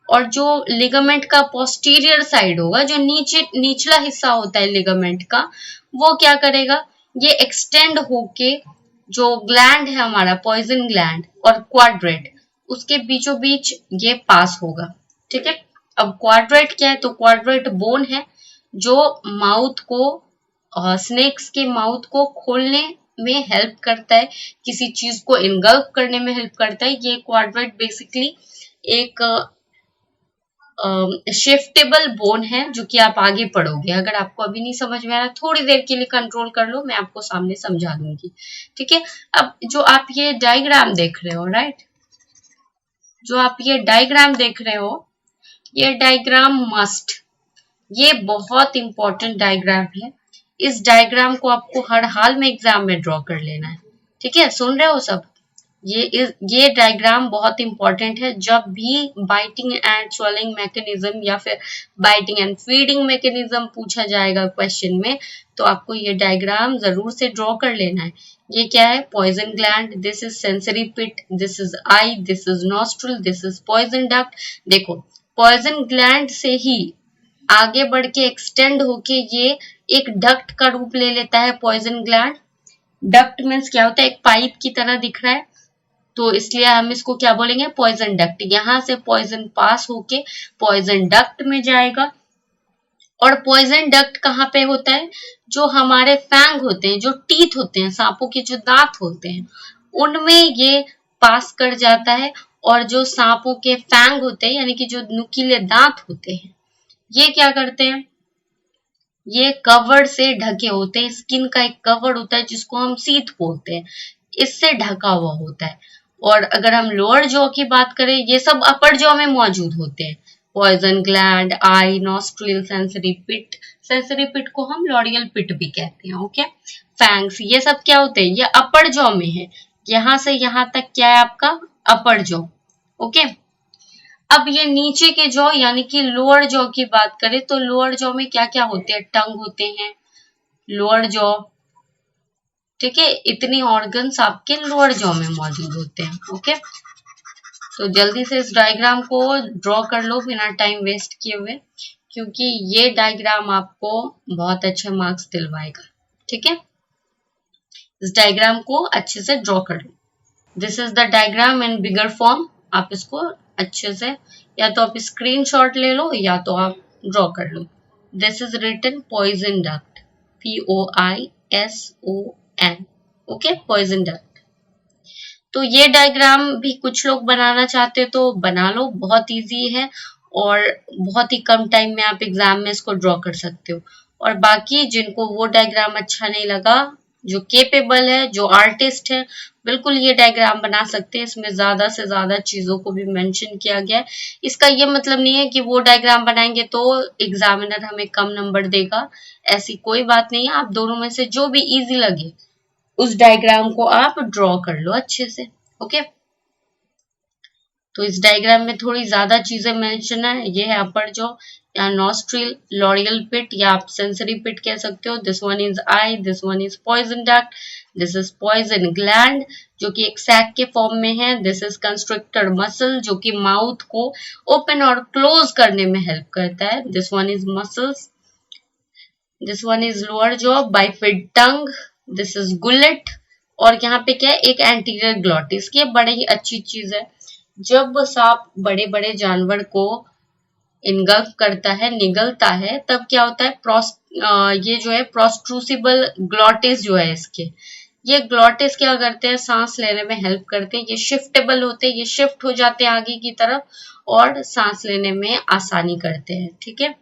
और जो लिगामेंट का पोस्टीरियर साइड होगा जो निचला हिस्सा होता है लिगामेंट का वो क्या करेगा? ये एक्सटेंड होके जो ग्लैंड है हमारा पॉइजन ग्लैंड और क्वाड्रेट उसके बीचों बीच ये पास होगा. ठीक है, अब क्वाड्रेट क्या है? तो क्वाड्रेट बोन है जो माउथ को स्नेक्स के माउथ को खोलने में हेल्प करता है, किसी चीज को इनगल्फ करने में हेल्प करता है. ये क्वाड्रेट बेसिकली एक शिफ्टेबल बोन है जो कि आप आगे पढ़ोगे. अगर आपको अभी नहीं समझ में आ रहा थोड़ी देर के लिए कंट्रोल कर लो, मैं आपको सामने समझा दूंगी. ठीक है, अब जो आप ये डायग्राम देख रहे हो, राइट, जो आप ये डायग्राम देख रहे हो ये डायग्राम ये बहुत इंपॉर्टेंट डायग्राम है. इस डायग्राम को आपको हर हाल में एग्जाम में ड्रॉ कर लेना है. ठीक है, सुन रहे हो सब? ये डायग्राम बहुत इंपॉर्टेंट है. जब भी बाइटिंग एंड स्वेलिंग मैकेनिज्म या फिर बाइटिंग एंड फीडिंग मैकेनिज्म पूछा जाएगा क्वेश्चन में तो आपको ये डायग्राम जरूर से ड्रॉ कर लेना है. ये क्या है? Poison gland. This is sensory pit, this is eye, this is nostril, this is poison duct. देखो, पॉइजन ग्लैंड से ही आगे बढ़ के एक्सटेंड होके ये एक डक्ट का रूप ले लेता है पॉइजन ग्लैंड. डक्ट मीन्स क्या होता है? एक पाइप की तरह दिख रहा है तो इसलिए हम इसको क्या बोलेंगे? Poison duct. यहां से पॉइजन पास होके पॉइजन डक्ट में जाएगा. और पॉइजन डक्ट कहाँ पे होता है? जो हमारे फैंग होते हैं, जो टीथ होते हैं, सांपों के जो दांत होते हैं उनमें ये पास कर जाता है. और जो सांपों के फैंग होते हैं यानी कि जो नुकीले दांत होते हैं ये क्या करते हैं? ये कवर से ढके होते हैं. स्किन का एक कवर होता है जिसको हम सीथ बोलते हैं, इससे ढका हुआ होता है. और अगर हम लोअर जॉ की बात करें ये सब अपर जॉ में मौजूद होते हैं. पॉइजन ग्लैंड, आई, नॉस्ट्रिल, सेंसरी पिट. सेंसरी पिट को हम लॉरियल पिट भी कहते हैं. ओके, फैंग्स ये सब क्या होते हैं? ये अपर जॉ में है. यहां से यहां तक क्या है आपका? अपर जॉ. ओके, अब ये नीचे के जॉ यानी कि लोअर जॉ की बात करें तो लोअर जॉ में क्या क्या होते हैं? टंग होते हैं, लोअर जॉ. ठीक है, इतनी ऑर्गन्स आपके लोअर जॉ में मौजूद होते हैं. ओके, तो जल्दी से इस डायग्राम को ड्रॉ कर लो बिना टाइम वेस्ट किए हुए क्योंकि ये डायग्राम आपको बहुत अच्छे मार्क्स दिलवाएगा. ठीक है, इस डायग्राम को अच्छे से ड्रॉ कर लो. This is the diagram in bigger form. आप इसको अच्छे से या तो आप स्क्रीनशॉट ले लो या तो आप ड्रॉ कर लो. This is written poison duct, POISON. Okay, poison duct. तो ये डायग्राम भी कुछ लोग बनाना चाहते हैं तो बना लो, बहुत इजी है और बहुत ही कम टाइम में आप एग्जाम में इसको ड्रॉ कर सकते हो. और बाकी जिनको वो डायग्राम अच्छा नहीं लगा, जो केपेबल है, जो आर्टिस्ट है, बिल्कुल ये डायग्राम बना सकते हैं. इसमें ज्यादा से ज्यादा चीजों को भी मेंशन किया गया है. इसका ये मतलब नहीं है कि वो डायग्राम बनाएंगे तो एग्जामिनर हमें कम नंबर देगा, ऐसी कोई बात नहीं है. आप दोनों में से जो भी इजी लगे उस डायग्राम को आप ड्रॉ कर लो अच्छे से. ओके, तो इस डायग्राम में थोड़ी ज्यादा चीजें मेंशन है। ये है अपर जॉ या नॉस्ट्रिल, लॉरियल पिट या आप सेंसरी पिट कह सकते हो। This one is eye, this one is poison duct, this is poison gland जो कि एक सैक के फॉर्म में है। दिस इज कंस्ट्रिक्टर मसल जो कि माउथ को ओपन और क्लोज करने में हेल्प करता है। This one is muscles, this one is lower jaw, bifid tongue, this is gullet. और यहाँ पे क्या है, एक एंटीरियर ग्लॉटिस। ये बड़ी ही अच्छी चीज है। जब सांप बड़े बड़े जानवर को इनगल्फ करता है, निगलता है, तब क्या होता है, ये जो है प्रोस्ट्रूसिबल ग्लॉटिस जो है इसके, ये ग्लॉटिस क्या करते हैं, सांस लेने में हेल्प करते हैं। ये शिफ्टेबल होते हैं, ये शिफ्ट हो जाते हैं आगे की तरफ और सांस लेने में आसानी करते हैं। ठीक है।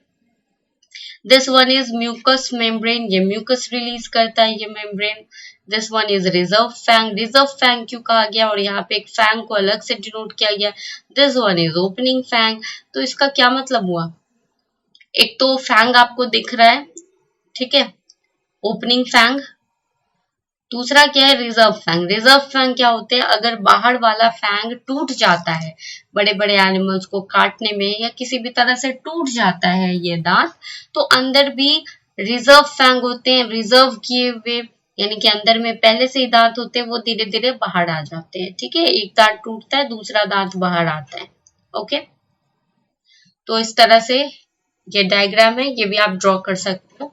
This one is mucous membrane, ये म्यूकस रिलीज करता है ये membrane. This one is reserve fang, reserve fang क्यों कहा गया और यहाँ पे एक फैंग को अलग से डिनोट किया गया। This one is opening fang. तो इसका क्या मतलब हुआ, एक तो फैंग आपको दिख रहा है, ठीक है, ओपनिंग फैंग। दूसरा क्या है, रिजर्व फैंग। रिजर्व फैंग क्या होते हैं, अगर बाहर वाला फैंग टूट जाता है, बड़े बड़े एनिमल्स को काटने में या किसी भी तरह से टूट जाता है ये दांत, तो अंदर भी रिजर्व फैंग होते हैं, रिजर्व किए हुए, यानी कि अंदर में पहले से ही दांत होते हैं, वो धीरे धीरे बाहर आ जाते हैं। ठीक है, एक दांत टूटता है, दूसरा दांत बाहर आता है। ओके, तो इस तरह से ये डायग्राम है, ये भी आप ड्रॉ कर सकते हो।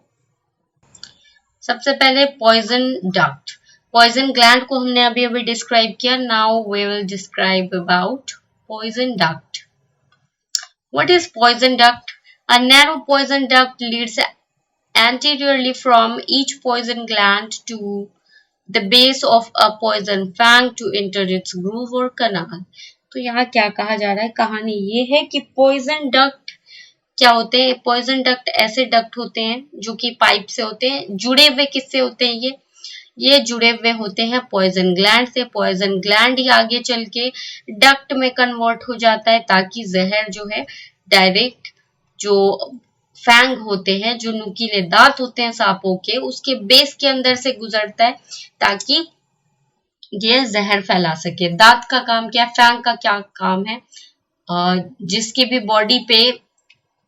सबसे पहले पॉइजन डक्ट, पॉइजन ग्लैंड को हमने अभी अभी डिस्क्राइब किया। Now we will describe about poison duct. What is poison duct? A narrow poison duct leads anteriorly from each poison gland to the base of a poison fang to enter its groove or canal। तो यहाँ क्या कहा जा रहा है, कहानी ये है कि पॉइजन डक्ट क्या होते हैं। पॉइजन डक्ट ऐसे डक्ट होते हैं जो कि पाइप से होते हैं, जुड़े हुए किससे होते हैं, ये जुड़े हुए होते हैं पॉइजन ग्लैंड से। पॉइजन ग्लैंड ही आगे चल के डक्ट में कन्वर्ट हो जाता है ताकि जहर जो है डायरेक्ट जो फैंग होते हैं, जो नुकीले दांत होते हैं सांपों के, उसके बेस के अंदर से गुजरता है ताकि ये जहर फैला सके। दांत का काम क्या है, फैंग का क्या काम है, जिसके भी बॉडी पे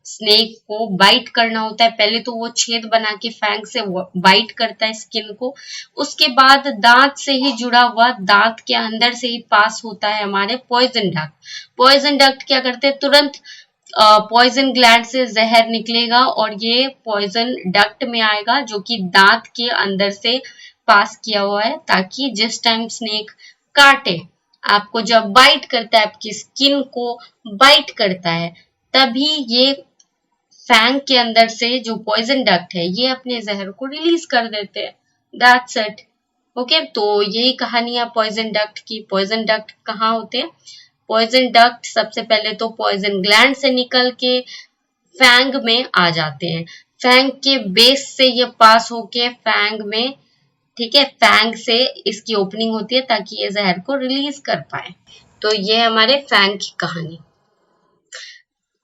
स्नेक को बाइट करना होता है, पहले तो वो छेद बना के फैंग से बाइट करता है स्किन को, उसके बाद दांत से ही जुड़ा हुआ, दांत के अंदर से ही पास होता है हमारे पॉइजन डक्ट। पॉइजन डक्ट क्या करते हैं, तुरंत पॉइजन ग्लैंड से जहर निकलेगा और ये पॉइजन डक्ट में आएगा जो कि दांत के अंदर से पास किया हुआ है, ताकि जिस टाइम स्नेक काटे, आपको जब बाइट करता है, आपकी स्किन को बाइट करता है, तभी ये फैंग के अंदर से जो पॉइजन डक्ट है ये अपने जहर को रिलीज कर देते हैं। That's it. ओके, तो यही कहानी है पॉइजन डक्ट की। पॉइजन डक्ट कहाँ होते हैं, पॉइजन डक्ट सबसे पहले तो पॉइजन ग्लैंड से निकल के फैंग में आ जाते हैं, फैंग के बेस से ये पास होके फैंग में, ठीक है, फैंग से इसकी ओपनिंग होती है ताकि ये जहर को रिलीज कर पाए। तो ये हमारे फैंग की कहानी।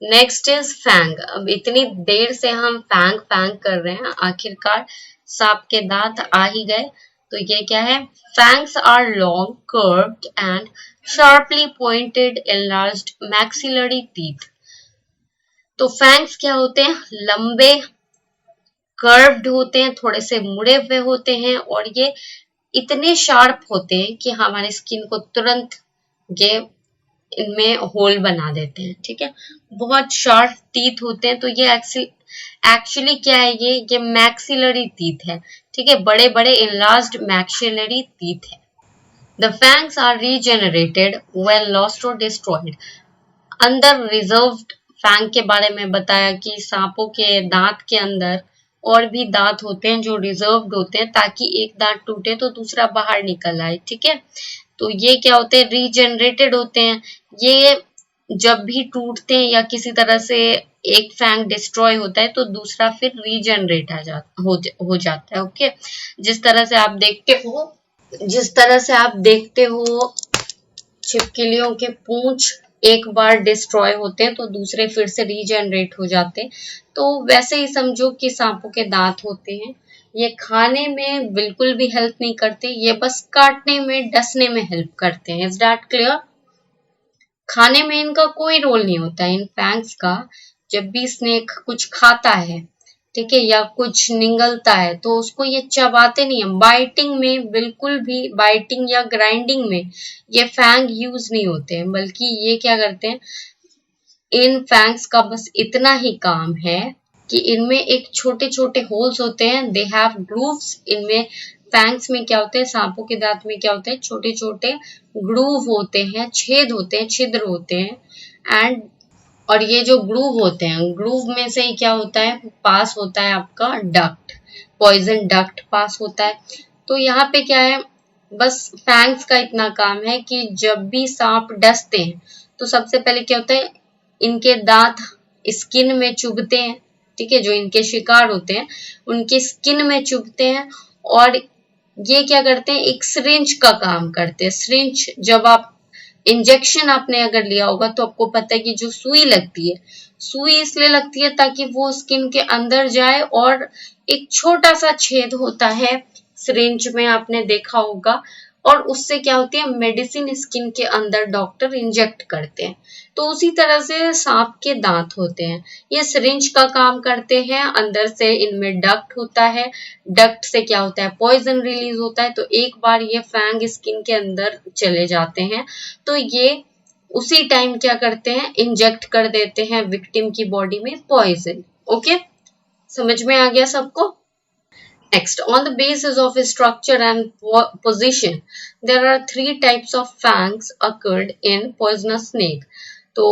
Next is fang. अब इतनी देर से हम फैंग फैंग कर रहे हैं, आखिरकार सांप के दांत आ ही गए। तो ये क्या है, fangs are long, curved and sharply pointed enlarged maxillary teeth. तो फैंग्स क्या होते हैं, लंबे, कर्व्ड होते हैं, थोड़े से मुड़े हुए होते हैं और ये इतने शार्प होते हैं कि हमारे स्किन को तुरंत ये इनमें होल बना देते हैं। ठीक है, बहुत शार्प टीथ होते हैं। तो ये एक्चुअली क्या है, ये मैक्सिलरी टीथ है। ठीक है, बड़े बड़े इनलार्ज्ड मैक्सिलरी टीथ है। The fangs are regenerated when lost और डिस्ट्रॉयड। अंदर रिजर्व्ड फैंग के बारे में बताया कि सांपों के दांत के अंदर और भी दांत होते हैं जो रिजर्व्ड होते हैं, ताकि एक दांत टूटे तो दूसरा बाहर निकल आए। ठीक है, तो ये क्या होते हैं, रीजेनरेटेड होते हैं। ये जब भी टूटते हैं या किसी तरह से एक फैंग डिस्ट्रॉय होता है तो दूसरा फिर रीजेनरेट हो जाता है। ओके, जिस तरह से आप देखते हो छिपकलियों के पूंछ एक बार डिस्ट्रॉय होते हैं तो दूसरे फिर से रीजेनरेट हो जाते हैं। तो वैसे ही समझो कि सांपों के दांत होते हैं। ये खाने में बिल्कुल भी हेल्प नहीं करते, ये बस काटने में, डसने में हेल्प करते हैं। Is that clear? खाने में इनका कोई रोल नहीं होता है इन फैंग्स का। जब भी स्नेक कुछ खाता है, ठीक है, या कुछ निगलता है, तो उसको ये चबाते नहीं है। बाइटिंग में बिल्कुल भी, बाइटिंग या ग्राइंडिंग में ये फैंग यूज नहीं होते हैं, बल्कि ये क्या करते हैं, इन फैंग्स का बस इतना ही काम है कि इनमें एक छोटे छोटे होल्स होते हैं, दे हैव ग्रूव्स। इनमें फैंग्स में क्या होते हैं, सांपों के दांत में क्या होते हैं, छोटे छोटे ग्रूव होते हैं, छेद होते हैं, छिद्र होते हैं। एंड और ये जो ग्रूव होते हैं, ग्रूव में से ही क्या होता है, पास होता है आपका डक्ट, पॉइजन डक्ट पास होता है। तो यहाँ पे क्या है, बस फैंग्स का इतना काम है कि जब भी सांप डसते हैं तो सबसे पहले क्या होता है, इनके दांत स्किन में चुभते हैं, ठीक है, जो इनके शिकार होते हैं उनके स्किन में चुभते हैं। और ये क्या करते हैं, एक सिरिंज का काम करते हैं। सिरिंज, जब आप इंजेक्शन आपने अगर लिया होगा तो आपको पता है कि जो सुई लगती है, सुई इसलिए लगती है ताकि वो स्किन के अंदर जाए, और एक छोटा सा छेद होता है सिरिंज में, आपने देखा होगा, और उससे क्या होती है, मेडिसिन स्किन के अंदर डॉक्टर इंजेक्ट करते हैं। तो उसी तरह से सांप के दांत होते हैं, ये सिरिंज का काम करते हैं। अंदर से इनमें डक्ट होता है, डक्ट से क्या होता है, पॉइजन रिलीज होता है। तो एक बार ये फैंग स्किन के अंदर चले जाते हैं तो ये उसी टाइम क्या करते हैं, इंजेक्ट कर देते हैं विक्टिम की बॉडी में पॉइजन। ओके, समझ में आ गया सबको? Next, on the basis of structure and position, there are three types of fangs occurred in poisonous snake. तो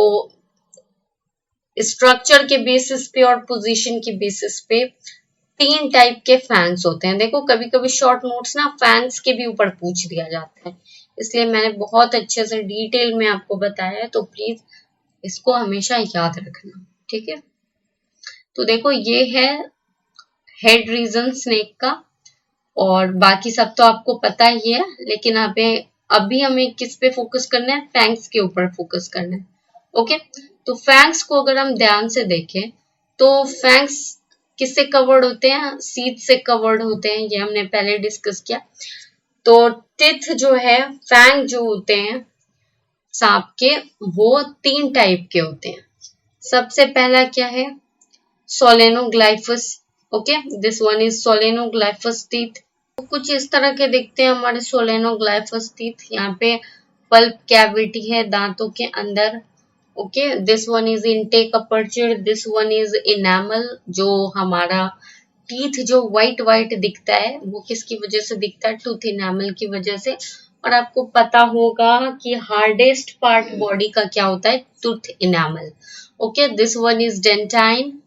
स्ट्रक्चर के बेसिस पे और पोजीशन के बेसिस पे तीन टाइप के फैंग्स होते हैं। देखो, कभी कभी शॉर्ट नोट्स ना फैंग्स के भी ऊपर पूछ दिया जाता है, इसलिए मैंने बहुत अच्छे से डिटेल में आपको बताया है, तो प्लीज इसको हमेशा याद रखना, ठीक है। तो देखो, ये है हेड रीजन स्नेक का, और बाकी सब तो आपको पता ही है, लेकिन यहाँ पे अभी हमें किस पे फोकस करना है, फैंग्स के ऊपर फोकस करना है। ओके, तो फैंग्स को अगर हम ध्यान से देखें तो फैंग्स किससे कवर्ड होते हैं, सीट से कवर्ड होते हैं, ये हमने पहले डिस्कस किया। तो टिथ जो है, फैंग जो होते हैं सांप के, वो तीन टाइप के होते हैं। सबसे पहला क्या है, solenoglyphous. Okay, this one is solenoglyphous teeth. कुछ इस तरह के दिखते हैं हमारे सोलेनोग्लाइफस टीथ। यहाँ पे पल्प कैविटी है दांतों के अंदर। Okay, this one is intake aperture, this one is enamel. जो हमारा टीथ जो व्हाइट व्हाइट दिखता है वो किसकी वजह से दिखता है, टूथ इनामल की वजह से। और आपको पता होगा कि हार्डेस्ट पार्ट बॉडी का क्या होता है, tooth enamel. Okay, this one is dentine.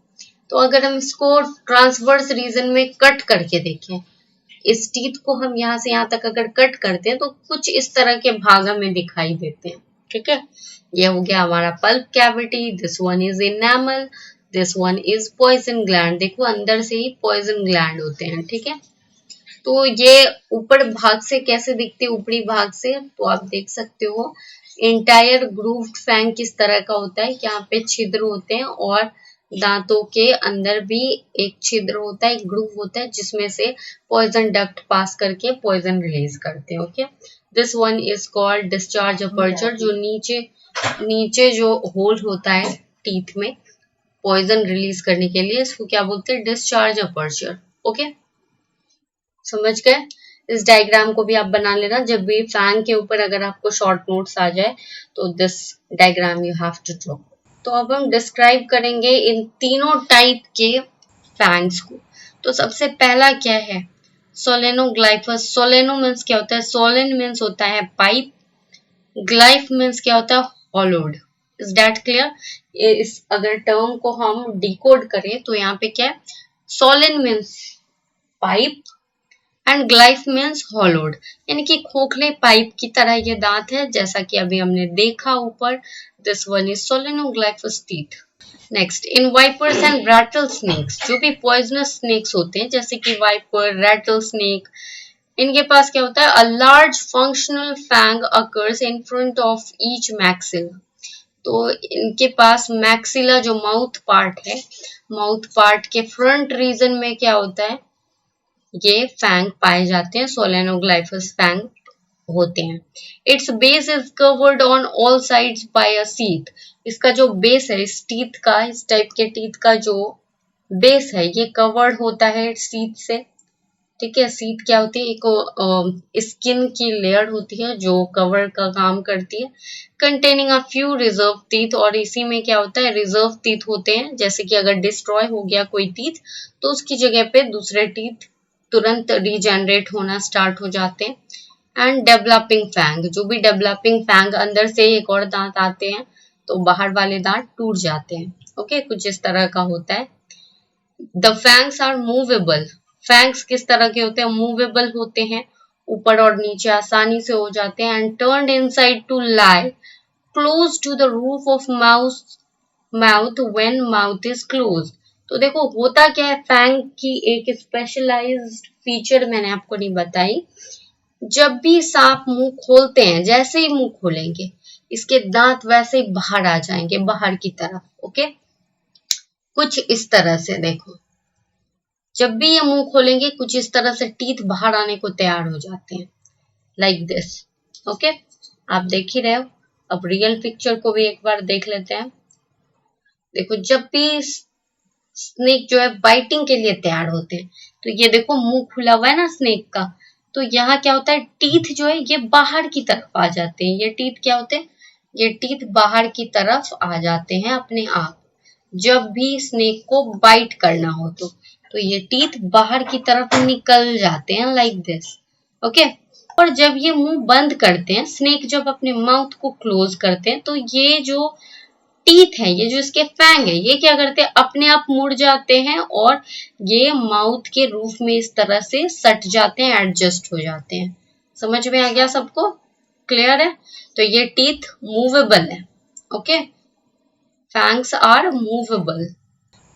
तो अगर हम इसको ट्रांसवर्स रीजन में कट करके देखें, इस टीथ को हम यहाँ से यहाँ तक अगर कट करते हैं तो कुछ इस तरह के भाग हमें दिखाई देते हैं, ठीक है। ये हो गया हमारा pulp cavity, this one is enamel, this one is poison gland. देखो, अंदर से ही पॉइजन ग्लैंड होते हैं, ठीक है। तो ये ऊपर भाग से कैसे दिखते हैं, ऊपरी भाग से, तो आप देख सकते हो इंटायर ग्रूव्ड फैंग किस तरह का होता है, यहाँ पे छिद्र होते हैं, और दांतों के अंदर भी एक छिद्र होता है, एक ग्रूव होता है, जिसमें से पॉइजन डक्ट पास करके पॉइजन रिलीज करते हैं। Okay, this one is called discharge aperture. जो नीचे नीचे जो होल होता है टीथ में पॉइजन रिलीज करने के लिए, इसको क्या बोलते हैं, डिस्चार्ज अपर्चर। ओके, समझ गए? इस डायग्राम को भी आप बना लेना, जब भी फैंग के ऊपर अगर आपको शॉर्ट नोट्स आ जाए तो this diagram you have to draw. तो अब हम डिस्क्राइब करेंगे इन तीनों टाइप के फैंग्स को। तो सबसे पहला क्या है, सोलेनोग्लाइफस। सोलेनो मीन्स क्या होता है, सोलेन मीन्स होता है पाइप, ग्लाइफ मीन्स क्या होता है, हॉलोड। Is that clear? इस अगर टर्म को हम डिकोड करें तो यहाँ पे क्या है, solen means pipe and glyph means hollowed, यानी कि खोखले पाइप की तरह ये दांत है, जैसा कि अभी हमने देखा ऊपर। This one is solenoglyphous teeth. Next, in vipers and rattlesnakes, जो भी पॉइजनस स्नेक्स होते हैं जैसे कि वाइपर, रैटल स्नेक, इनके पास क्या होता है, a large functional fang occurs in front of each maxilla. तो इनके पास मैक्सिला जो माउथ पार्ट है, माउथ पार्ट के फ्रंट रीजन में क्या होता है, ये फैंग पाए जाते हैं, सोलेनोग्लाइफस फैंग। होते हैं। It's base is covered on all sides by a sheath. इसका जो बेस है इस टीथ का, इस टाइप के टीथ का जो बेस है ये कवर्ड होता है शीथ से। ठीक है, शीथ क्या होती है, एक स्किन की लेयर होती है जो कवर का काम करती है, containing a few reserve teeth. और इसी में क्या होता है, रिजर्व टीथ होते हैं, जैसे कि अगर डिस्ट्रॉय हो गया कोई टीथ तो उसकी जगह पे दूसरे टीथ तुरंत रीजनरेट होना स्टार्ट हो जाते हैं। एंड डेवलपिंग फैंग, जो भी डेवलपिंग फैंग अंदर से एक और दांत आते हैं तो बाहर वाले दांत टूट जाते हैं। ओके, कुछ इस तरह का होता है। The fangs are movable. Fangs किस तरह के होते हैं, मूवेबल होते हैं, ऊपर और नीचे आसानी से हो जाते हैं। And turned inside to lie close to the roof of mouth when mouth is close. तो देखो होता क्या है, फैंग की एक स्पेशलाइज्ड फीचर मैंने आपको नहीं बताई। जब भी सांप मुंह खोलते हैं, जैसे ही मुंह खोलेंगे इसके दांत वैसे ही बाहर आ जाएंगे, बाहर की तरफ। ओके, कुछ इस तरह से देखो, जब भी ये मुंह खोलेंगे कुछ इस तरह से टीथ बाहर आने को तैयार हो जाते हैं, लाइक दिस। ओके, आप देख ही रहे हो। अब रियल पिक्चर को भी एक बार देख लेते हैं। देखो, जब भी स्नेक जो है बाइटिंग के लिए तैयार होते हैं तो ये देखो मुंह खुला हुआ है ना स्नेक का, तो यहाँ क्या होता है, टीथ जो है ये बाहर की तरफ आ जाते हैं। ये टीथ क्या होते हैं, ये टीथ बाहर की तरफ आ जाते हैं अपने आप, जब भी स्नेक को बाइट करना हो तो ये टीथ बाहर की तरफ निकल जाते हैं, लाइक दिस। ओके, और जब ये मुंह बंद करते हैं, स्नेक जब अपने माउथ को क्लोज करते हैं तो ये जो टीथ है, ये जो इसके फैंग है, ये क्या करते हैं, अपने आप मुड़ जाते हैं और ये माउथ के रूफ में इस तरह से सट जाते हैं, एडजस्ट हो जाते हैं। समझ में आ गया सबको, क्लियर है? तो ये टीथ मूवेबल है। Okay, fangs are movable.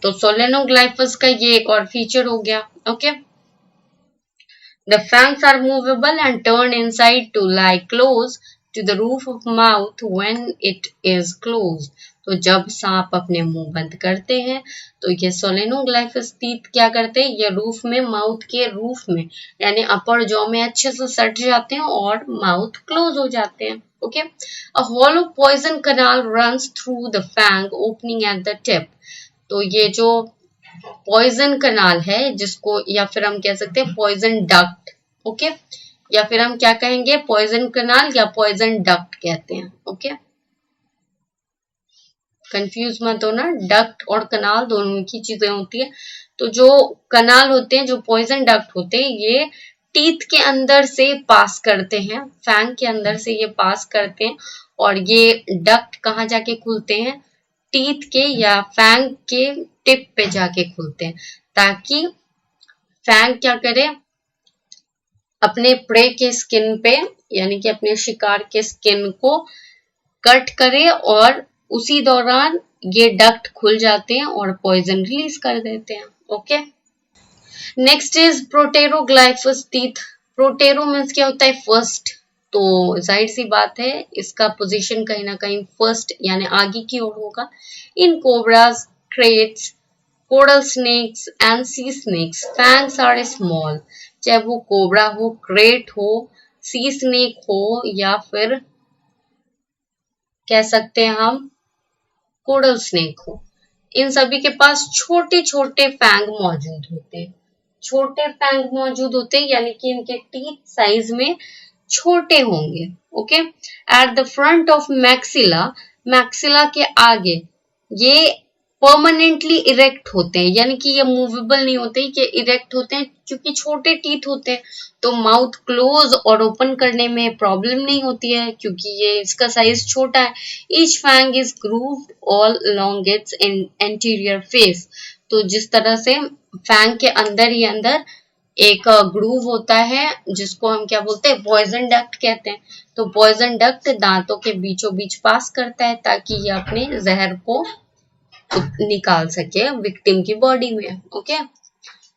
तो सोलेनोग्लाइफस का ये एक और फीचर हो गया। Okay, the fangs are movable and turn inside to lie close to the roof of mouth when it is closed. तो जब सांप अपने मुंह बंद करते हैं तो ये सोलेनोग्लाइफस टीथ क्या करते हैं, ये रूफ में, माउथ के रूफ में यानी अपर जॉ में अच्छे से सट जाते हैं और माउथ क्लोज हो जाते हैं। Okay, a hollow poison canal runs through the fang opening at the tip. तो ये जो पॉइजन कनाल है, जिसको या फिर हम कह सकते हैं पॉइजन डक्ट। ओके, या फिर हम क्या कहेंगे, पॉइजन कनाल या पॉइजन डक्ट कहते हैं। ओके, कंफ्यूज मत होना, डक्ट और कनाल दोनों की चीजें होती है। तो जो कनाल होते हैं, जो पॉइजन डक्ट होते हैं, ये टीथ के अंदर से पास करते हैं, फैंग के अंदर से ये पास करते हैं, और ये डक्ट कहाँ जाके खुलते हैं, टीथ के या फैंग के टिप पे जाके खुलते हैं, ताकि फैंग क्या करे, अपने प्रे के स्किन पे यानी कि अपने शिकार के स्किन को कट करे और उसी दौरान ये डक्ट खुल जाते हैं और पॉइजन रिलीज कर देते हैं। Okay, next is proteroglyphous teeth. Protero means क्या होता है, फर्स्ट। तो जाहिर सी बात है इसका पोजीशन कहीं ना कहीं फर्स्ट यानी आगे की ओर होगा। In cobras, kraits, coral snakes and sea snakes fangs are small. चाहे वो कोबरा हो, क्रेट हो, सी स्नेक हो, या फिर कह सकते हैं हम कोरल स्नेक हो, इन सभी के पास छोटे छोटे फैंग मौजूद होते हैं। छोटे फैंग मौजूद होते हैं यानी कि इनके टीथ साइज में छोटे होंगे। Okay, at the front of maxilla, maxilla के आगे ये परमानेंटली इरेक्ट होते हैं, यानी कि ये मूवेबल नहीं होते, कि इरेक्ट होते हैं क्योंकि छोटे टीथ होते हैं, तो माउथ क्लोज और ओपन करने में प्रॉब्लम नहीं होती है क्योंकि ये इसका साइज छोटा है। Each fang is grooved all along its anterior face. तो जिस तरह से फैंग के अंदर ही अंदर एक ग्रूव होता है जिसको हम क्या बोलते हैं, पॉइजन डक्ट कहते हैं। तो पॉइजन डक्ट दांतों के बीचों बीच पास करता है ताकि ये अपने जहर को निकाल सके विक्टिम की बॉडी में। Okay,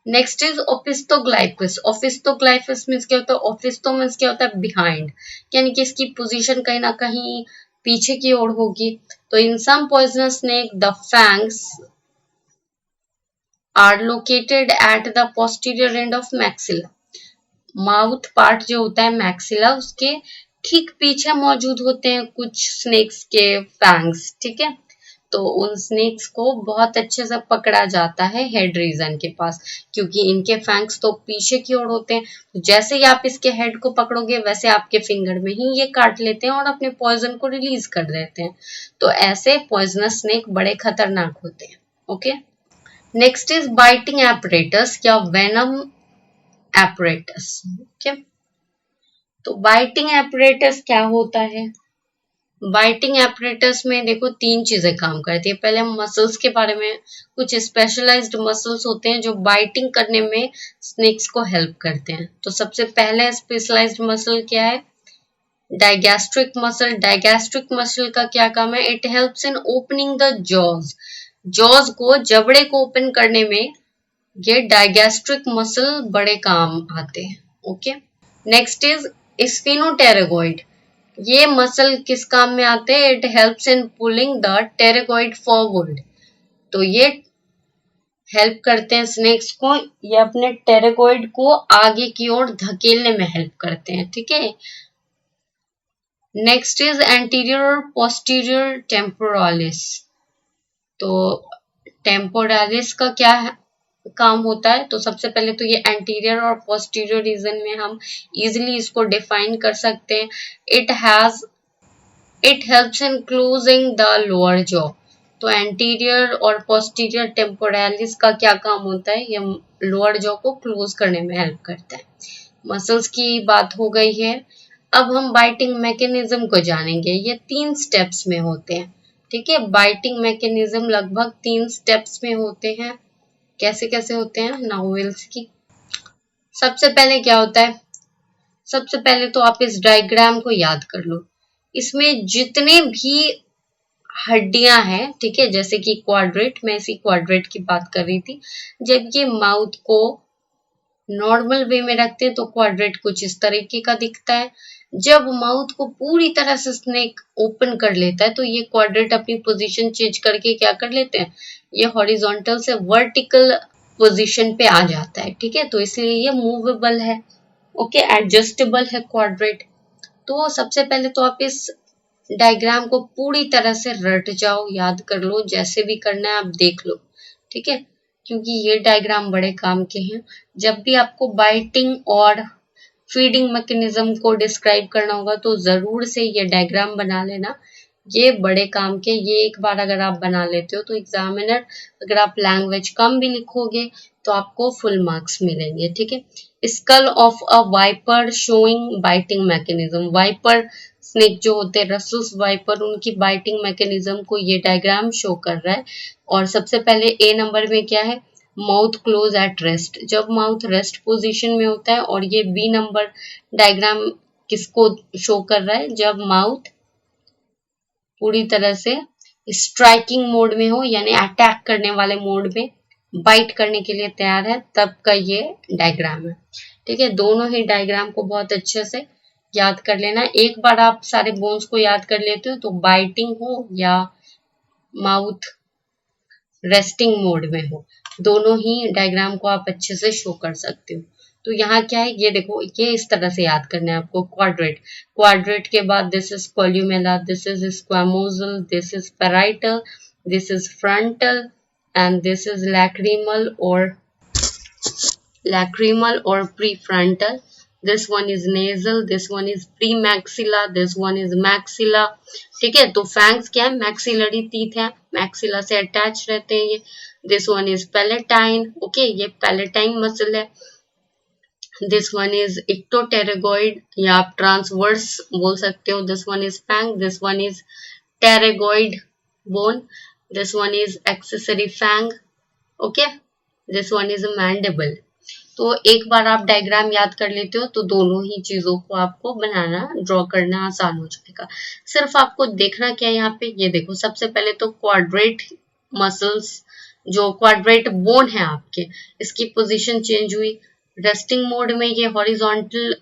next is opisthoglyphous. Opisthoglyphous means क्या होता है, ओफिस्टो मींस क्या होता है, बिहाइंड, यानी कि इसकी पोजीशन कहीं ना कहीं पीछे की ओर होगी। तो in some poisonous snake the fangs are located at the posterior end of maxilla. Mouth part जो होता है मैक्सिला, उसके ठीक पीछे मौजूद होते हैं कुछ स्नेक्स के फैंग्स, ठीक है। तो उन स्नेक्स को बहुत अच्छे से पकड़ा जाता है हेड रीजन के पास, क्योंकि इनके फैंग्स तो पीछे की ओर होते हैं। जैसे ही आप इसके हेड को पकड़ोगे वैसे आपके फिंगर में ही ये काट लेते हैं और अपने पॉइजन को रिलीज कर देते हैं। तो ऐसे पॉइजनस स्नेक बड़े खतरनाक होते हैं। Okay, next is biting apparatus या वेनम एपरेटस। ओके, तो बाइटिंग एपरेटस क्या होता है? बाइटिंग एपरेटस में देखो 3 चीजें काम करती है। पहले हम मसल्स के बारे में, कुछ स्पेशलाइज्ड मसल्स होते हैं जो बाइटिंग करने में स्नेक्स को हेल्प करते हैं। तो सबसे पहले स्पेशलाइज्ड मसल क्या है? Digastric muscle. डाइगैस्ट्रिक मसल का क्या काम है? It helps in opening the jaws. Jaws को, जबड़े को ओपन करने में ये डाइगैस्ट्रिक मसल बड़े काम आते हैं। Okay, next is sphenopterygoid. ये मसल किस काम में आते हैं? It helps in pulling the pterygoid forward. तो ये हेल्प करते हैं स्नेक्स को, ये अपने टेरेगोइड को आगे की ओर धकेलने में हेल्प करते हैं, ठीक है। नेक्स्ट इज एंटीरियर और पोस्टीरियर टेम्पोरालिस। तो टेम्पोरालिस का क्या काम होता है? तो सबसे पहले तो ये एंटीरियर और पोस्टीरियर रीजन में हम इजिली इसको डिफाइन कर सकते हैं। It helps in closing the lower jaw. तो एंटीरियर और पोस्टीरियर टेम्पोरालिस का क्या काम होता है? ये लोअर जॉ को क्लोज करने में हेल्प करता है। मसल्स की बात हो गई है। अब हम बाइटिंग मैकेनिज्म को जानेंगे। ये 3 स्टेप्स में होते हैं, ठीक है। बाइटिंग मैकेनिज्म लगभग 3 स्टेप्स में होते हैं। कैसे कैसे होते हैं? Now will see. सबसे पहले क्या होता है? सबसे पहले तो आप इस डायग्राम को याद कर लो। इसमें जितने भी हड्डियां हैं, ठीक है, जैसे कि क्वाड्रेट, मैं इसी क्वाड्रेट की बात कर रही थी। जब ये माउथ को नॉर्मल वे में रखते हैं तो क्वाड्रेट कुछ इस तरीके का दिखता है। जब माउथ को पूरी तरह से स्नेक ओपन कर लेता है तो ये क्वाड्रेट अपनी पोजीशन चेंज करके क्या कर लेते हैं? ये हॉरिजॉन्टल से वर्टिकल पोजीशन पे आ जाता है, ठीक है। तो इसलिए ये मूवेबल है, ओके, एडजस्टेबल है क्वाड्रेट। तो सबसे पहले तो आप इस डायग्राम को पूरी तरह से रट जाओ, याद कर लो, जैसे भी करना है आप देख लो, ठीक है, क्योंकि ये डायग्राम बड़े काम के हैं। जब भी आपको बाइटिंग और फीडिंग मैकेनिज्म को डिस्क्राइब करना होगा तो जरूर से ये डायग्राम बना लेना। ये बड़े काम के, ये एक बार अगर आप बना लेते हो तो एग्जामिनर, अगर आप लैंग्वेज कम भी लिखोगे तो आपको फुल मार्क्स मिलेंगे, ठीक है। Skull of a viper showing biting mechanism. Viper snake जो होते हैं, रसल्स वाइपर, उनकी बाइटिंग मैकेनिज्म को ये डायग्राम शो कर रहा है। और सबसे पहले ए नंबर में क्या है? Mouth close at rest. जब माउथ रेस्ट पोजीशन में होता है। और ये बी नंबर डायग्राम किसको शो कर रहा है? जब माउथ पूरी तरह से स्ट्राइकिंग मोड में हो, यानी अटैक करने वाले मोड में, बाइट करने के लिए तैयार है, तब का ये डायग्राम है, ठीक है। दोनों ही डायग्राम को बहुत अच्छे से याद कर लेना। एक बार आप सारे बोन्स को याद कर लेते हो तो बाइटिंग हो या माउथ रेस्टिंग मोड में हो, दोनों ही डायग्राम को आप अच्छे से शो कर सकते हो। तो यहाँ क्या है? ये देखो, ये इस तरह से याद करना है आपको। क्वाड्रेट, क्वाड्रेट के बाद this is columella, this is squamosal, this is parietal, this is frontal and this is lacrimal or prefrontal. This one is nasal, this one is premaxilla, this one is maxilla, ठीक है। तो फैंग्स क्या है? मैक्सिलरी टीथ है, मैक्सिला से अटैच रहते हैं ये। This one is palatine, okay, ये पैलेटाइन मसल है। दिस वन इज इक्टोटेरेगोइड, या आप ट्रांसवर्स बोल सकते हो। This one is fang, this one is pterygoid bone, this one is accessory fang, okay, this one is mandible. तो एक बार आप डायग्राम याद कर लेते हो तो दोनों ही चीजों को आपको बनाना, ड्रॉ करना आसान हो जाएगा। सिर्फ आपको देखना क्या है यहाँ पे? ये देखो, सबसे पहले तो क्वाड्रेट मसल्स, जो क्वाड्रेट बोन है आपके, इसकी पोजीशन चेंज हुई। रेस्टिंग मोड में ये हॉरिजॉन्टल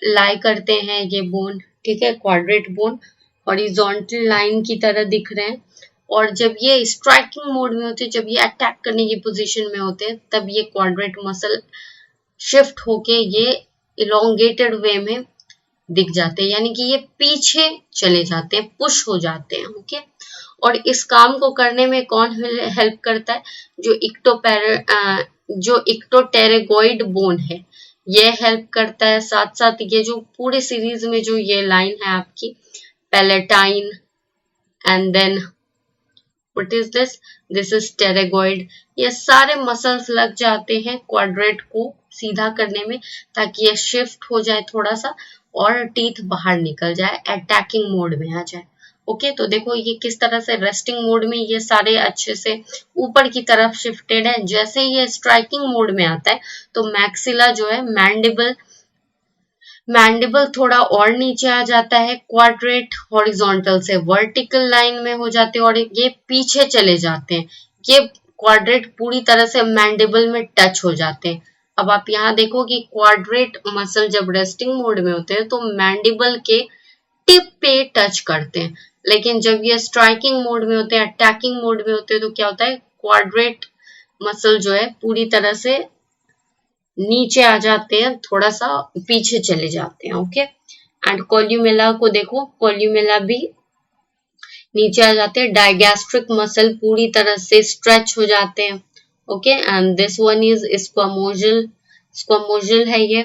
लाई करते हैं ये बोन, ठीक है, क्वाड्रेट बोन हॉरिजॉन्टल लाइन की तरह दिख रहे हैं। और जब ये स्ट्राइकिंग मोड में होते हैं, जब ये अटैक करने की पोजीशन में होते हैं, तब ये क्वाड्रेट मसल शिफ्ट होके ये इलोंगेटेड वे में दिख जाते हैं, यानी कि ये पीछे चले जाते हैं, पुश हो जाते हैं। ओके, और इस काम को करने में कौन हेल्प करता है? जो इक्टोटेरेगोइड बोन है, ये हेल्प करता है। साथ साथ ये जो पूरे सीरीज में जो ये लाइन है आपकी, palatine and then what is this is pterygoid, ये सारे मसल्स लग जाते हैं क्वाड्रेट को सीधा करने में, ताकि ये शिफ्ट हो जाए थोड़ा सा और टीथ बाहर निकल जाए, अटैकिंग मोड में आ जाए। ओके, तो देखो ये किस तरह से रेस्टिंग मोड में ये सारे अच्छे से ऊपर की तरफ शिफ्टेड है। जैसे ये स्ट्राइकिंग मोड में आता है तो मैक्सिला जो है, मैंडिबल थोड़ा और नीचे आ जाता है, क्वाड्रेट हॉरिजॉन्टल से वर्टिकल लाइन में हो जाते हैं और ये पीछे चले जाते हैं। ये क्वाड्रेट पूरी तरह से मैंडिबल में टच हो जाते हैं। अब आप यहाँ देखो कि क्वाड्रेट मसल जब रेस्टिंग मोड में होते हैं तो मैंडिबल के टिप पे टच करते हैं, लेकिन जब ये स्ट्राइकिंग मोड में होते हैं, अटैकिंग मोड में होते हैं, तो क्या होता है, क्वाड्रेट मसल जो है पूरी तरह से नीचे आ जाते हैं, थोड़ा सा पीछे चले जाते हैं। ओके, एंड कोल्यूमेला को देखो, कोल्यूमेला भी नीचे आ जाते हैं, डायगैस्ट्रिक मसल पूरी तरह से स्ट्रेच हो जाते हैं। Okay, and this one is squamosal है ये।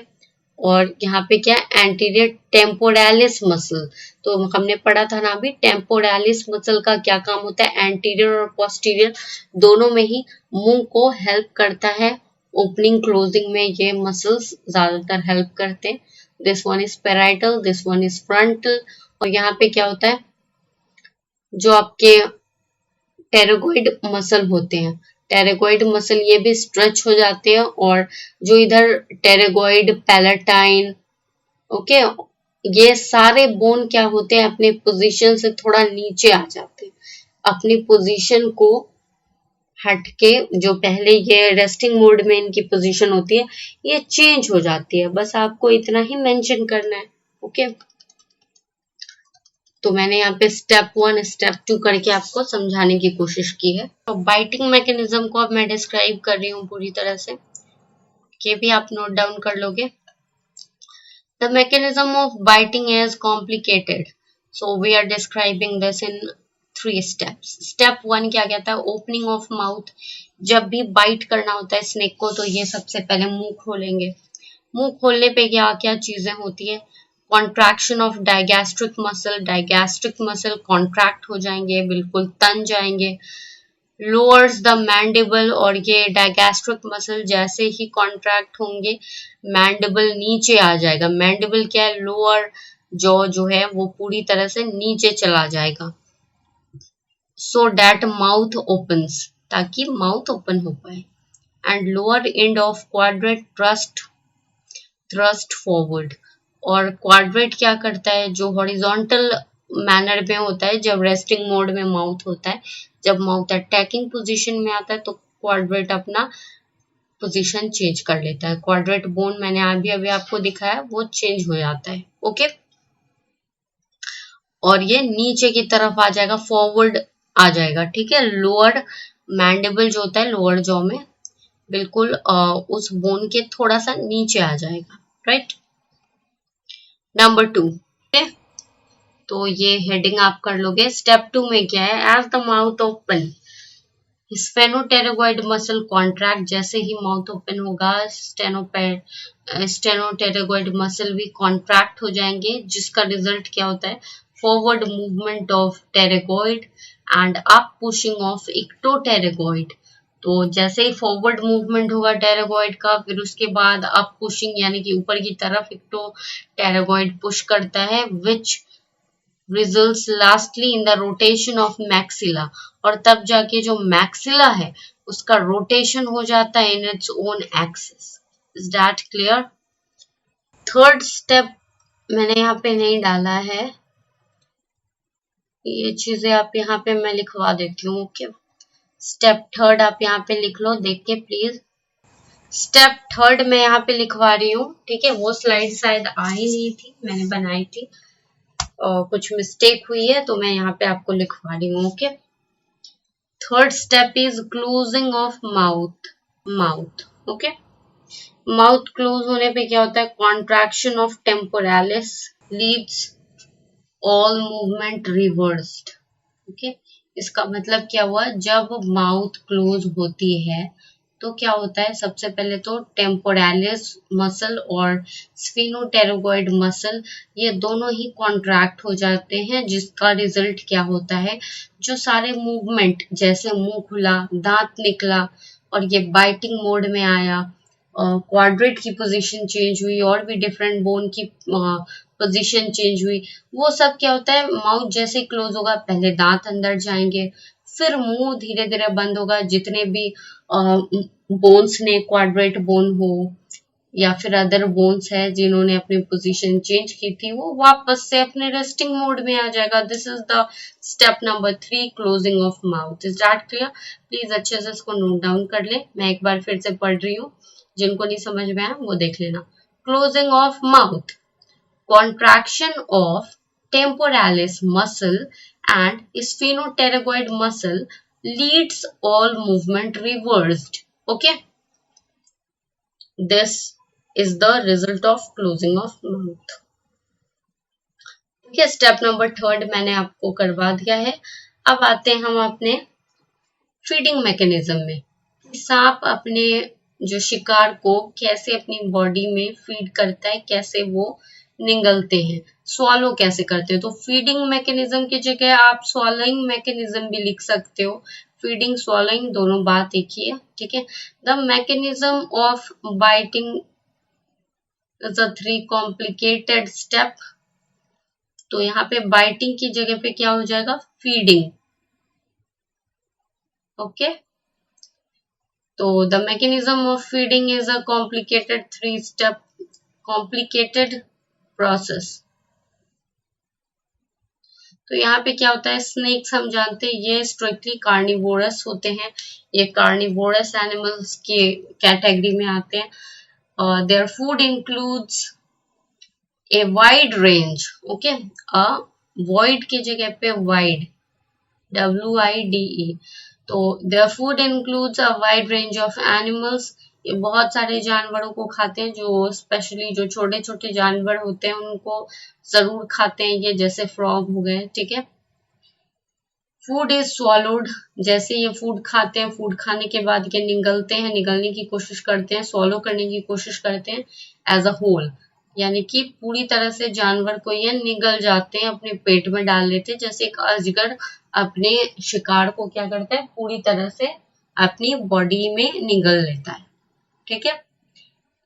और यहाँ पे क्या है, एंटीरियर टेम्पोरालिस मसल, तो हमने पढ़ा था ना अभी, टेम्पोरालिस मसल का क्या काम होता है, एंटीरियर और पोस्टीरियर दोनों में ही मुंह को हेल्प करता है, ओपनिंग क्लोजिंग में ये मसल्स ज्यादातर हेल्प करते हैं। This one is parietal, this one is frontal. और यहाँ पे क्या होता है, जो आपके टेरेगोइड मसल होते हैं, टेरेगोइड मसल ये भी स्ट्रेच हो जाते हैं, और जो इधर टेरेगोइड, पैलेटाइन, ओके, ये सारे बोन क्या होते हैं, अपने पोजीशन से थोड़ा नीचे आ जाते हैं, अपनी पोजीशन को हट के, जो पहले ये रेस्टिंग मोड में इनकी पोजीशन होती है ये चेंज हो जाती है। बस आपको इतना ही मेंशन करना है। ओके, तो मैंने यहाँ पे स्टेप 1 स्टेप 2 करके आपको समझाने की कोशिश की है। तो बाइटिंग मैकेनिज्म को अब मैं डिस्क्राइब कर रही हूँ पूरी तरह से, ये भी आप नोट डाउन कर लोगे। The mechanism of biting is complicated, so we are describing this in 3 steps. Step 1 क्या कहता है, ओपनिंग ऑफ माउथ। जब भी बाइट करना होता है स्नेक को, तो ये सबसे पहले मुंह खोलेंगे। मुंह खोलने पे क्या क्या चीजें होती है, contraction of digastric muscle contract हो जाएंगे, बिल्कुल तन जाएंगे। लोअर्स द मैंडिबल, और ये डायगैस्ट्रिक मसल जैसे ही कॉन्ट्रैक्ट होंगे मैंडिबल नीचे आ जाएगा। मैंडिबल क्या है, लोअर जॉ जो है वो पूरी तरह से नीचे चला जाएगा, सो डैट माउथ ओपन्स, ताकि माउथ ओपन हो पाए। And lower end of quadrate thrust forward, और क्वाड्रेट क्या करता है, जो हॉरिजॉन्टल मैनर में होता है जब रेस्टिंग मोड में माउथ होता है, जब माउथ अटैकिंग पोजीशन में आता है तो क्वाड्रेट अपना पोजीशन चेंज कर लेता है। क्वाड्रेट बोन मैंने अभी आपको दिखाया, वो चेंज हो जाता है। ओके, और ये नीचे की तरफ आ जाएगा, फॉरवर्ड आ जाएगा। ठीक है, लोअर मैंडिबल जो होता है लोअर जॉ में, बिल्कुल उस बोन के थोड़ा सा नीचे आ जाएगा। राइट, नंबर 2, तो ये हेडिंग आप कर लोगे। स्टेप 2 में क्या है, as the mouth open sphenopterygoid muscle contract, जैसे ही माउथ ओपन होगा स्टेनोटेरेगोइड मसल भी कॉन्ट्रैक्ट हो जाएंगे, जिसका रिजल्ट क्या होता है, forward movement of pterygoid and up pushing of ectopterygoid. तो जैसे ही फॉरवर्ड मूवमेंट होगा टेरेगोइड का, फिर उसके बाद अप पुशिंग यानी कि ऊपर की तरफ इक्टोटेरेगोइड पुश करता है, विच results lastly in the rotation of maxilla, और तब जाके जो maxilla है उसका रोटेशन हो जाता है in its own axis. Is that clear? Third step मैंने यहाँ पे नहीं डाला है, ये चीजें आप यहाँ पे मैं लिखवा देती हूँ। ओके, स्टेप थर्ड आप यहाँ पे लिख लो, देख के प्लीज। स्टेप थर्ड मैं यहाँ पे लिखवा रही हूँ। ठीक है, वो स्लाइड शायद आई नहीं थी, मैंने बनाई थी और कुछ मिस्टेक हुई है, तो मैं यहाँ पे आपको लिखवा रही हूँ। Okay, third step is closing of mouth. Okay, mouth close होने पे क्या होता है, contraction of temporalis leads all movement reversed. Okay, इसका मतलब क्या हुआ, जब माउथ क्लोज होती है तो क्या होता है, सबसे पहले तो टेम्पोरालिस मसल और स्फिनोटेरोगॉइड मसल, ये दोनों ही कॉन्ट्रैक्ट हो जाते हैं, जिसका रिजल्ट क्या होता है, जो सारे मूवमेंट जैसे मुंह खुला, दांत निकला और ये बाइटिंग मोड में आया, क्वाड्रेट की पोजीशन चेंज हुई और भी डिफरेंट बोन की पोजीशन चेंज हुई, वो सब क्या होता है, माउथ जैसे क्लोज होगा पहले दांत अंदर जाएंगे, फिर मुंह धीरे धीरे बंद होगा, जितने भी बोन्स ने, क्वाड्रेट बोन हो या फिर अदर बोन्स है जिन्होंने अपनी पोजीशन चेंज की थी, वो वापस से अपने रेस्टिंग मोड में आ जाएगा। This is the step number 3, closing of mouth. Is that clear? Please अच्छे से इसको नोट डाउन कर ले, मैं एक बार फिर से पढ़ रही हूँ, जिनको नहीं समझ में आया वो देख लेना। Closing of mouth, contraction of temporalis muscle and sphenoterigoid muscle leads all movement reversed. Okay, this is the result of closing of mouth. ठीक है, स्टेप नंबर 3 मैंने आपको करवा दिया है। अब आते हैं हम अपने फीडिंग मैकेनिज्म में। सांप अपने जो शिकार को कैसे अपनी बॉडी में फीड करता है, कैसे वो निगलते हैं, स्वॉलो कैसे करते हैं। तो फीडिंग मैकेनिज्म की जगह आप स्वॉलोइंग मैकेनिज्म भी लिख सकते हो। फीडिंग स्वॉलोइंग दोनों बात एक ही है, ठीक है। The mechanism of biting is a 3 complicated step. तो यहाँ पे बाइटिंग की जगह पे क्या हो जाएगा, फीडिंग। ओके, तो the mechanism of feeding is a complicated 3 step complicated process. तो यहाँ पे क्या होता है, स्नेक्स हम जानते हैं ये स्ट्रिक्टली कार्निवोरस होते हैं, ये कार्निवोरस एनिमल्स के कैटेगरी में आते हैं। Their food includes a wide range, okay, a void की जगह पे वाइड, WIDE। तो their food includes a wide range of animals, ये बहुत सारे जानवरों को खाते हैं, जो स्पेशली जो छोटे छोटे जानवर होते हैं उनको जरूर खाते हैं ये, जैसे फ्रॉग हो गए, ठीक है। फूड इज स्वॉलोड, जैसे ये फूड खाते हैं, फूड खाने के बाद ये निगलते हैं, निगलने की कोशिश करते हैं, स्वॉलो करने की कोशिश करते हैं एज अ होल, यानी कि पूरी तरह से जानवर को ये निगल जाते हैं, अपने पेट में डाल लेते हैं, जैसे एक अजगर अपने शिकार को क्या करता है, पूरी तरह से अपनी बॉडी में निगल लेता है, ठीक है।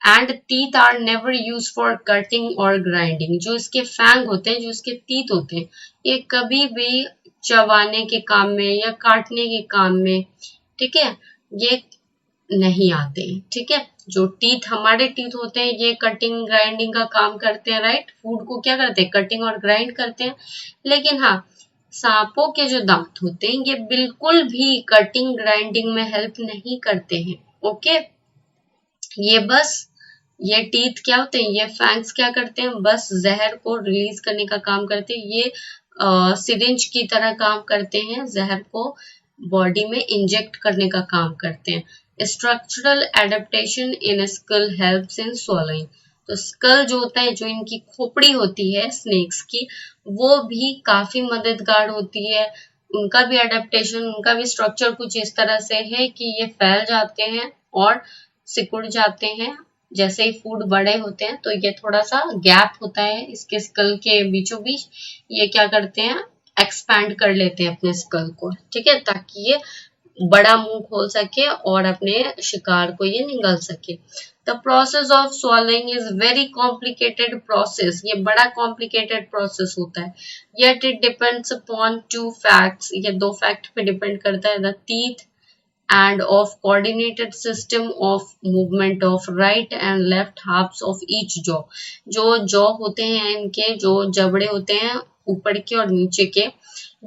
And teeth are never use for cutting और ग्राइंडिंग, जो इसके फैंग होते हैं, जो इसके टीथ होते हैं, ये कभी भी चबाने के काम में या काटने के काम में, ठीक है, ये नहीं आते हैं, ठीक है। जो टीथ हमारे टीथ होते हैं ये कटिंग ग्राइंडिंग का काम करते हैं, राइट, फूड को क्या करते हैं, कटिंग और ग्राइंड करते हैं। लेकिन हाँ, सांपों के जो दांत होते हैं ये बिल्कुल भी कटिंग ग्राइंडिंग में हेल्प नहीं करते हैं, ओके। ये बस, ये टीथ क्या होते हैं, ये फैंग्स क्या करते हैं, बस जहर को रिलीज करने का काम करते हैं, ये सिरिंज की तरह काम करते हैं, जहर को बॉडी में इंजेक्ट करने का काम करते हैं। Structural adaptation in school helps in swallowing, तो स्कल जो होता है, जो इनकी खोपड़ी होती है स्नेक्स की, वो भी काफी मददगार होती है, उनका भी एडेप्टेशन, उनका भी स्ट्रक्चर कुछ इस तरह से है कि ये फैल जाते हैं और सिकुड़ जाते हैं, जैसे ही फूड बड़े होते हैं तो ये थोड़ा सा गैप होता है इसके स्कल के बीचों बीच, ये क्या करते हैं, एक्सपैंड कर लेते हैं अपने स्कल को, ठीक है, ताकि ये बड़ा मुंह खोल सके और अपने शिकार को ये निगल सके। The process of swallowing is very complicated process, ये बड़ा कॉम्प्लिकेटेड प्रोसेस होता है, yet it depends upon 2 facts, ये 2 फैक्ट पे डिपेंड करता है, the teeth and of coordinated system of movement of right and left halves of each jaw, जो जॉ होते हैं इनके, जो जबड़े होते हैं ऊपर के और नीचे के,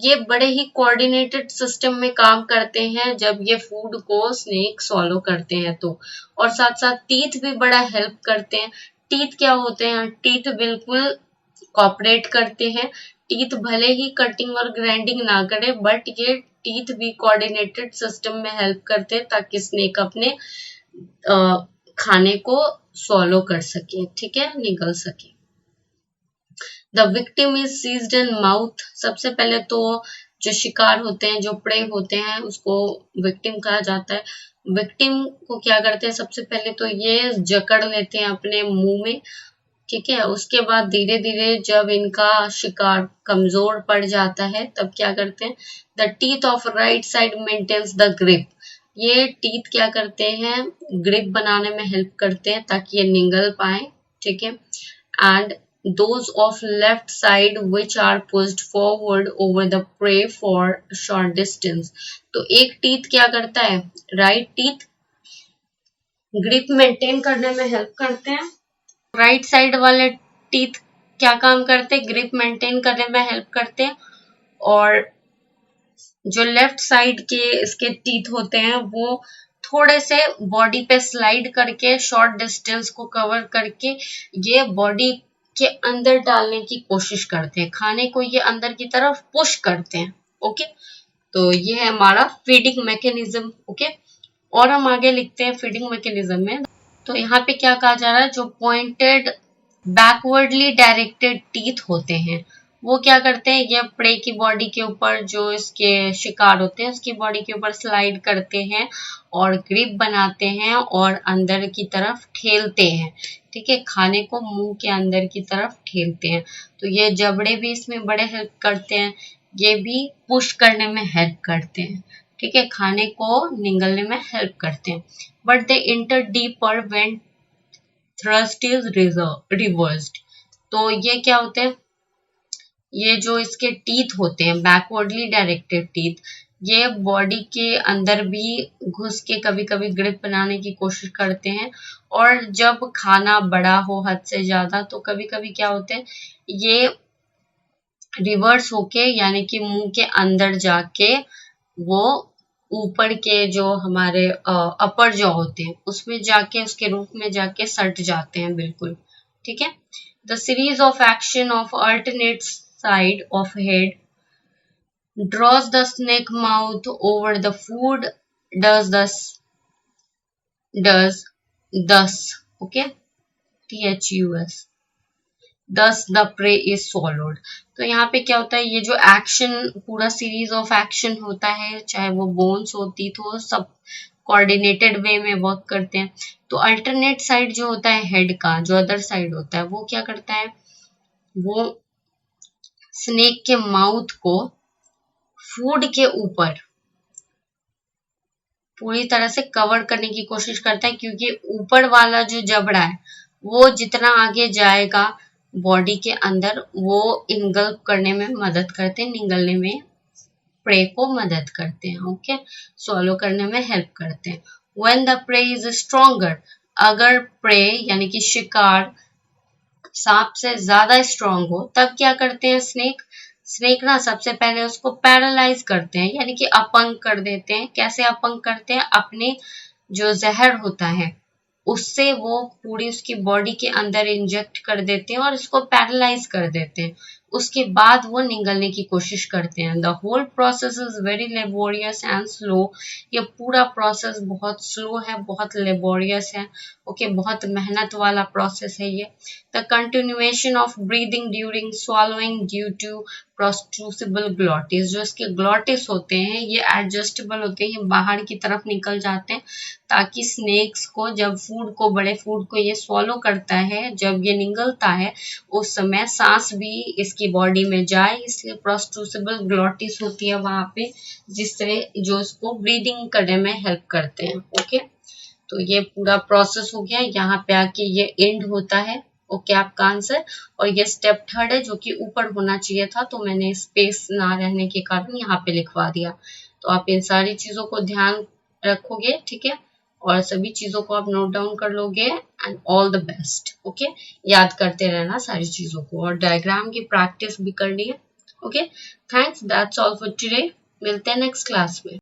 ये बड़े ही कोऑर्डिनेटेड सिस्टम में काम करते हैं जब ये फूड को स्नेक सॉलो करते हैं तो, और साथ साथ टीथ भी बड़ा हेल्प करते हैं। टीथ क्या होते हैं, टीथ बिल्कुल कॉपरेट करते हैं, टीथ भले ही कटिंग और ग्राइंडिंग ना करे, बट ये टीथ भी कोऑर्डिनेटेड सिस्टम में हेल्प करते हैं ताकि स्नेक अपने खाने को swallow कर सके, ठीक है, निगल सके। The victim is seized in mouth. सबसे पहले तो जो शिकार होते हैं, जो प्रे होते हैं, उसको विक्टिम कहा जाता है। विक्टिम को क्या करते हैं, सबसे पहले तो ये जकड़ लेते हैं अपने मुंह में, ठीक है। उसके बाद धीरे धीरे जब इनका शिकार कमजोर पड़ जाता है तब क्या करते हैं, the teeth of right side maintains the grip. ये टीथ क्या करते हैं, ग्रिप बनाने में हेल्प करते हैं ताकि ये निगल पाए, ठीक है। And those of left side which are pushed forward over the prey for short distance। तो एक टीथ क्या करता है, राइट टीथ ग्रिप मेंटेन करने में हेल्प करते हैं। राइट साइड वाले टीथ क्या काम करते हैं, ग्रिप मेंटेन करने में हेल्प करते हैं। और जो लेफ्ट साइड के इसके टीथ होते हैं वो थोड़े से बॉडी पे स्लाइड करके शॉर्ट डिस्टेंस को कवर करके ये बॉडी के अंदर डालने की कोशिश करते हैं, खाने को ये अंदर की तरफ पुश करते हैं, ओके। तो ये है हमारा फीडिंग मैकेनिज्म, ओके। और हम आगे लिखते हैं फीडिंग मैकेनिज्म में। तो यहाँ पे क्या कहा जा रहा है, जो पॉइंटेड बैकवर्डली डायरेक्टेड टीथ होते हैं वो क्या करते हैं, ये प्रे की बॉडी के ऊपर, जो इसके शिकार होते हैं उसकी बॉडी के ऊपर स्लाइड करते हैं और ग्रिप बनाते हैं और अंदर की तरफ ठेलते हैं, ठीक है, खाने को मुंह के अंदर की तरफ ठेलते हैं। तो ये जबड़े भी इसमें बड़े हेल्प करते हैं, ये भी पुश करने में हेल्प करते हैं, ठीक है, खाने को निगलने में हेल्प करते हैं। But they inter deeper when thrust is reversed. तो ये क्या होते हैं, ये जो इसके टीथ होते हैं बैकवर्डली डायरेक्टेड टीथ, ये बॉडी के अंदर भी घुस के कभी कभी ग्रिप बनाने की कोशिश करते हैं। और जब खाना बड़ा हो हद से ज्यादा तो कभी कभी क्या होते हैं, ये रिवर्स होके यानी कि मुंह के अंदर जाके वो ऊपर के जो हमारे अपर जॉ होते हैं उसमें जाके उसके रूप में जाके सट जाते हैं, बिल्कुल, ठीक है। The series of action of alternate side of head draws the snake mouth over the food does thus, okay, thus thus the prey is swallowed। तो यहाँ पे क्या होता है, ये जो एक्शन पूरा सीरीज ऑफ एक्शन होता है, चाहे वो बोन्स हो टीथ हो, सब कोऑर्डिनेटेड वे में वर्क करते हैं। तो अल्टरनेट साइड जो होता है हेड का, जो अदर साइड होता है, वो क्या करता है, वो स्नेक के माउथ को फूड के ऊपर पूरी तरह से कवर करने की कोशिश करता है, क्योंकि ऊपर वाला जो जबड़ा है वो जितना आगे जाएगा बॉडी के अंदर वो इनगल्प करने में मदद करते हैं, निगलने में प्रे को मदद करते हैं, ओके, स्वॉलो करने में हेल्प करते हैं। When the prey is stronger, अगर प्रे यानी कि शिकार सांप से ज्यादा स्ट्रांग हो तब क्या करते हैं स्नेक ना सबसे पहले उसको पैरालाइज करते हैं, यानी कि अपंग कर देते हैं। कैसे अपंग करते हैं, अपने जो जहर होता है उससे वो पूरी उसकी बॉडी के अंदर इंजेक्ट कर देते हैं और उसको पैरालाइज कर देते हैं। उसके बाद वो निगलने की कोशिश करते हैं। The whole process is very laborious and slow. ये पूरा प्रोसेस बहुत स्लो है, बहुत लेबोरियस है, ओके, बहुत मेहनत वाला प्रोसेस है ये। The continuation of breathing during swallowing due to protrusible glottis. जो इसके ग्लॉटिस होते हैं ये एडजस्टेबल होते हैं, ये बाहर की तरफ निकल जाते हैं ताकि स्नेक्स को जब फूड को, बड़े फूड को ये स्वॉलो करता है, जब ये निगलता है उस समय सांस भी इसकी बॉडी में जाए, इसलिए प्रोस्ट्रूसिबल ग्लॉटिस होती है वहां पे, जिससे जो इसको ब्रीदिंग करने में हेल्प करते हैं, ओके। तो ये पूरा प्रोसेस हो गया, यहाँ पे आके ये एंड होता है, ओके, आपका आंसर। और ये स्टेप थर्ड है जो कि ऊपर होना चाहिए था, तो मैंने स्पेस ना रहने के कारण यहाँ पे लिखवा दिया। तो आप इन सारी चीजों को ध्यान रखोगे, ठीक है, और सभी चीजों को आप नोट डाउन कर लोगे। And all the best, okay, याद करते रहना सारी चीजों को, और डायग्राम की प्रैक्टिस भी करनी है, okay. Thanks, that's all for today. मिलते हैं नेक्स्ट क्लास में।